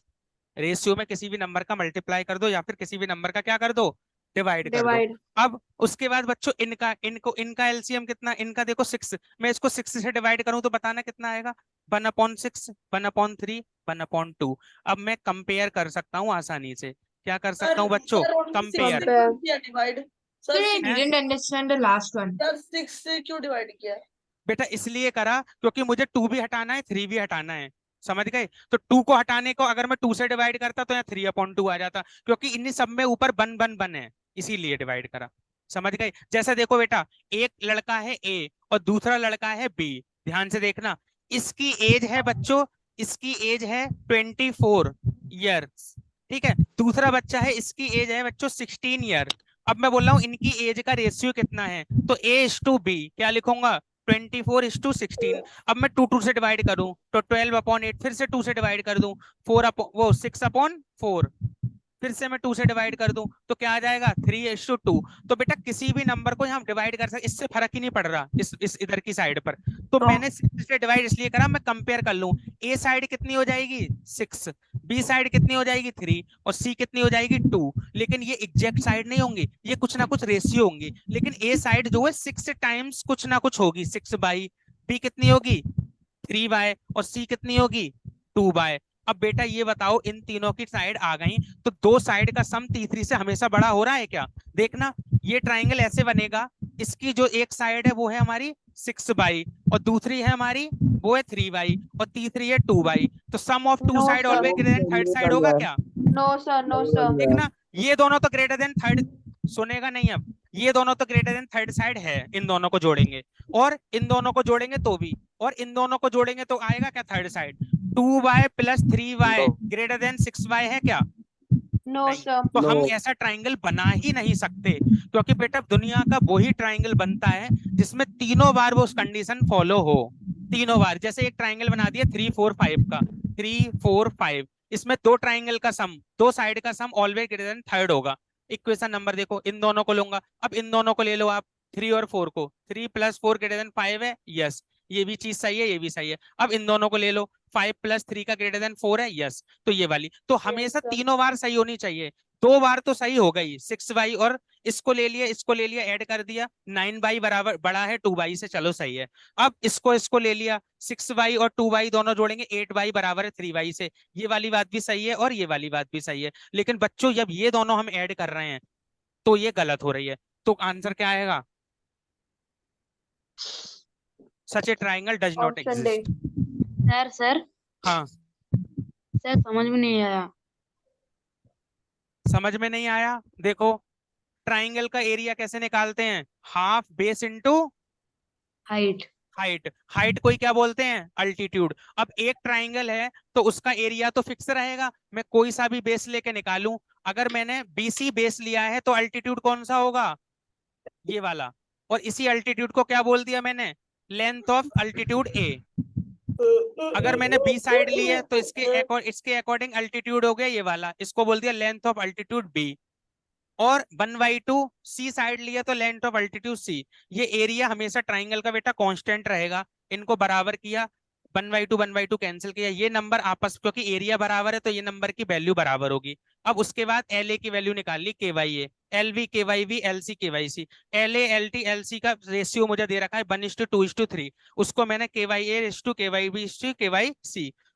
रेशियो में किसी भी नंबर का मल्टीप्लाई कर दो या फिर किसी भी नंबर का क्या कर दो? डिवाइड कर दो। डिवाइड। अब उसके बाद बच्चों इनका एलसीएम कितना? इनका देखो 6, मैं इसको 6 से डिवाइड करूं तो बताना कितना आएगा? 1/6, 1/3, 1/2। अब मैं कंपेयर कर सकता हूँ आसानी से, क्या कर सकता हूँ बच्चों? Compare. Divide. Sir Sir, I हैं? didn't understand the last one. Sir 6 से क्यों डिवाइड किया? बेटा इसलिए करा क्योंकि मुझे 2 भी हटाना है 3 भी हटाना है, समझ गए। तो 2 को हटाने को अगर मैं 2 से डिवाइड करता तो यहाँ 3/2 आ जाता, क्योंकि इन्हीं सब में ऊपर बन है, इसीलिए डिवाइड करा, समझ गए। जैसे देखो बेटा, एक लड़का है ए और दूसरा लड़का है बी, ध्यान से देखना। इसकी एज है बच्चों, इसकी एज है 24 ईयर्स, ठीक है। दूसरा बच्चा है, इसकी एज है बच्चों 16 ईयर। अब मैं बोल रहा हूँ इनकी एज का रेशियो कितना है, तो A/B क्या लिखूंगा, 24:16। अब मैं 2 से डिवाइड करूं तो 12/8, फिर से 2 से डिवाइड कर दूं 6/4, फिर से मैं 2 से डिवाइड कर दूं तो क्या आ जाएगा 3:2। तो बेटा किसी भी नंबर को हम डिवाइड कर सकते, इससे फर्क ही नहीं पड़ रहा इस इधर की साइड पर। तो मैंने 6 से डिवाइड इसलिए करा, मैं कंपेयर कर लूं, ए साइड कितनी हो जाएगी 6, बी साइड कितनी हो जाएगी 3 और सी कितनी हो जाएगी 2। लेकिन ये एग्जैक्ट साइड नहीं होंगी, ये कुछ ना कुछ रेशियो होंगी। लेकिन ए साइड जो है 6 टाइम्स कुछ ना कुछ होगी, 6/, बी कितनी होगी 3/, और सी कितनी होगी 2/। अब बेटा ये बताओ, इन तीनों की साइड आ गई तो दो साइड का सम तीसरी से हमेशा बड़ा हो रहा है क्या? देखना, ये ट्राइंगल ऐसे बनेगा, इसकी जो एक साइड है वो है हमारी 6/, और दूसरी है हमारी वो है 3/, और तीसरी है 2/। तो sum of two No, side sir. Always greater than third side होगा क्या? No, sir. No, sir. देखना, ये दोनों तो ग्रेटर देन थर्ड, सुनेगा नहीं अब, ये दोनों तो ग्रेटर देन थर्ड साइड है, इन दोनों को जोड़ेंगे, और इन दोनों को जोड़ेंगे तो भी, और इन दोनों को जोड़ेंगे तो आएगा क्या third side? 2y plus 3y greater than 6y है क्या? No, नहीं। sir. तो हम ऐसा ट्राइंगल बना ही नहीं सकते, क्योंकि बेटा दुनिया का वही ट्राइंगल बनता है जिसमें तीनों बार वो कंडीशन फॉलो हो, तीनों बार। जैसे एक ट्राइंगल बना दिया 3 4 5 का, 3 4 5, इसमें दो ट्राइंगल का सम, दो साइड का सम ऑलवेज ग्रेटर देन थर्ड होगा। इक्वेशन नंबर देखो, इन दोनों को लूंगा, अब इन दोनों को ले लो आप, 3 और 4 को, 3 + 4 ग्रेटर देन 5 है, यस, ये भी चीज सही है, ये भी सही है। अब इन दोनों को ले लो, 5 + 3 का ग्रेटर देन 4 है, यस, तो ये वाली तो हमेशा sir. तीनों बार सही होनी चाहिए, दो बार तो सही हो गई 6y, और इसको ले लिया, इसको ले लिया, ऐड कर दिया, 9y बराबर बड़ा है 2y से, चलो सही है। अब इसको ले लिया, 6y और 2y दोनों जोड़ेंगे, 8y बराबर है 3y से, ये वाली बात भी सही है और ये वाली बात भी सही है। लेकिन बच्चों जब ये दोनों हम ऐड कर रहे हैं तो ये गलत हो रही है, तो आंसर क्या आएगा? Such a triangle does not Option D. Exist. Sir हाँ, सर समझ में नहीं आया। समझ में नहीं आया? देखो, ट्राइंगल का एरिया कैसे निकालते हैं, half base into height. Height. Height को ही क्या बोलते हैं, अल्टीट्यूड। अब एक ट्राइंगल है तो उसका एरिया तो फिक्स रहेगा, मैं कोई सा भी बेस लेके निकालूं। अगर मैंने BC बेस लिया है तो अल्टीट्यूड कौन सा होगा, ये वाला, और इसी अल्टीट्यूड को क्या बोल दिया मैंने, लेंथ ऑफ अल्टीट्यूड A। अगर मैंने B साइड ली है तो इसके अकॉर्डिंग अल्टीट्यूड हो गया ये वाला, इसको बोल दिया लेंथ ऑफ अल्टीट्यूड B। और 1/2 C साइड लिया तो लेंथ ऑफ अल्टीट्यूड C। ये एरिया हमेशा ट्राइंगल का बेटा कांस्टेंट रहेगा, इनको बराबर किया, 1/2 कैंसिल किया, ये नंबर आपस, क्योंकि एरिया बराबर है तो ये नंबर की वैल्यू बराबर होगी। अब उसके बाद LA की वैल्यू निकाल ली, KYA, LV KYV LC KYC। LA LT LC का रेशियो मुझे दे रखा है 1:2:3, उसको मैंने KYA:KYB:KYC।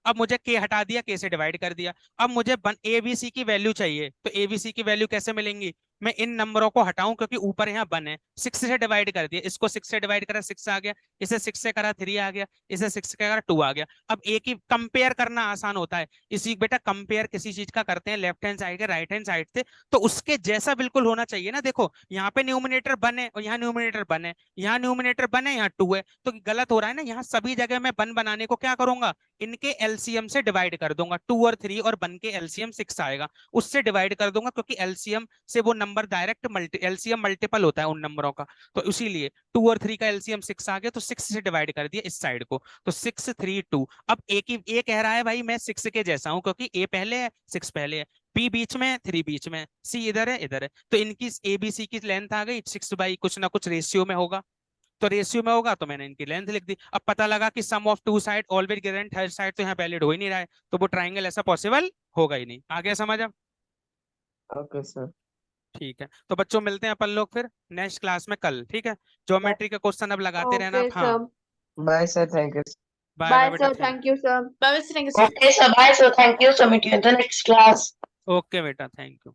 अब मुझे K हटा दिया, K से डिवाइड कर दिया। अब मुझे ABC की वैल्यू चाहिए, तो ABC की वैल्यू कैसे मिलेंगी, मैं इन नंबरों को हटाऊं क्योंकि ऊपर यहाँ 1 है, 6 से डिवाइड कर दिया, इसको 6 से डिवाइड करा 6 आ गया, इसे 6 से करा 3 आ गया, इसे 6 से करा 2 आ गया। अब एक ही कंपेयर करना आसान होता है, इसी बेटा कंपेयर किसी चीज का करते हैं लेफ्ट हैंड साइड के राइट हैंड साइड से, तो उसके जैसा बिल्कुल होना चाहिए ना। देखो यहाँ पे न्यूमिनेटर 1 है और यहाँ न्यूमिनेटर 1 है, यहाँ न्यूमिनेटर 1 है, यहाँ 2 है, तो गलत हो रहा है ना। यहाँ सभी जगह मैं 1 बनाने को क्या करूंगा, इनके LCM से डिवाइड कर दूंगा, 2 और 3 और 1 के LCM 6 आएगा, उससे डिवाइड कर दूंगा, क्योंकि LCM से वो नंबर डायरेक्ट LCM मल्टीपल होता है उन नंबरों का, तो इसीलिए 2 और 3 का LCM 6 आ गया, तो 6 से डिवाइड कर दिया इस साइड को, तो 6 3 2। अब A कह रहा है भाई मैं 6 के जैसा हूं, क्योंकि A पहले है 6 पहले है, B बीच में है 3 बीच में है, C इधर है इधर है, तो इनकी ABC की लेंथ आ गई 6/, कुछ ना कुछ रेशियो में होगा, तो रेशियो में होगा तो मैंने इनकी लेंथ लिख दी। अब पता लगा कि sum of two side always greater than third side, तो यहाँ वैलिड हो ही नहीं रहा है, तो वो ट्राइंगल ऐसा पॉसिबल होगा ही नहीं। आ गया समझ अब? Okay sir. ठीक है, तो बच्चों मिलते हैं अपन लोग फिर नेक्स्ट क्लास में कल, ठीक है। ज्योमेट्री के क्वेश्चन अब लगाते रहना Okay, आप। हाँ, sir. Bye sir, thank you. Bye Bye, bye बेटा, sir. Thank you, sir. Bye, Mr. Thank you, sir. Okay, sir. Bye, sir. Thank you. So meet you in the next class. Okay बेटा, थैंक यू।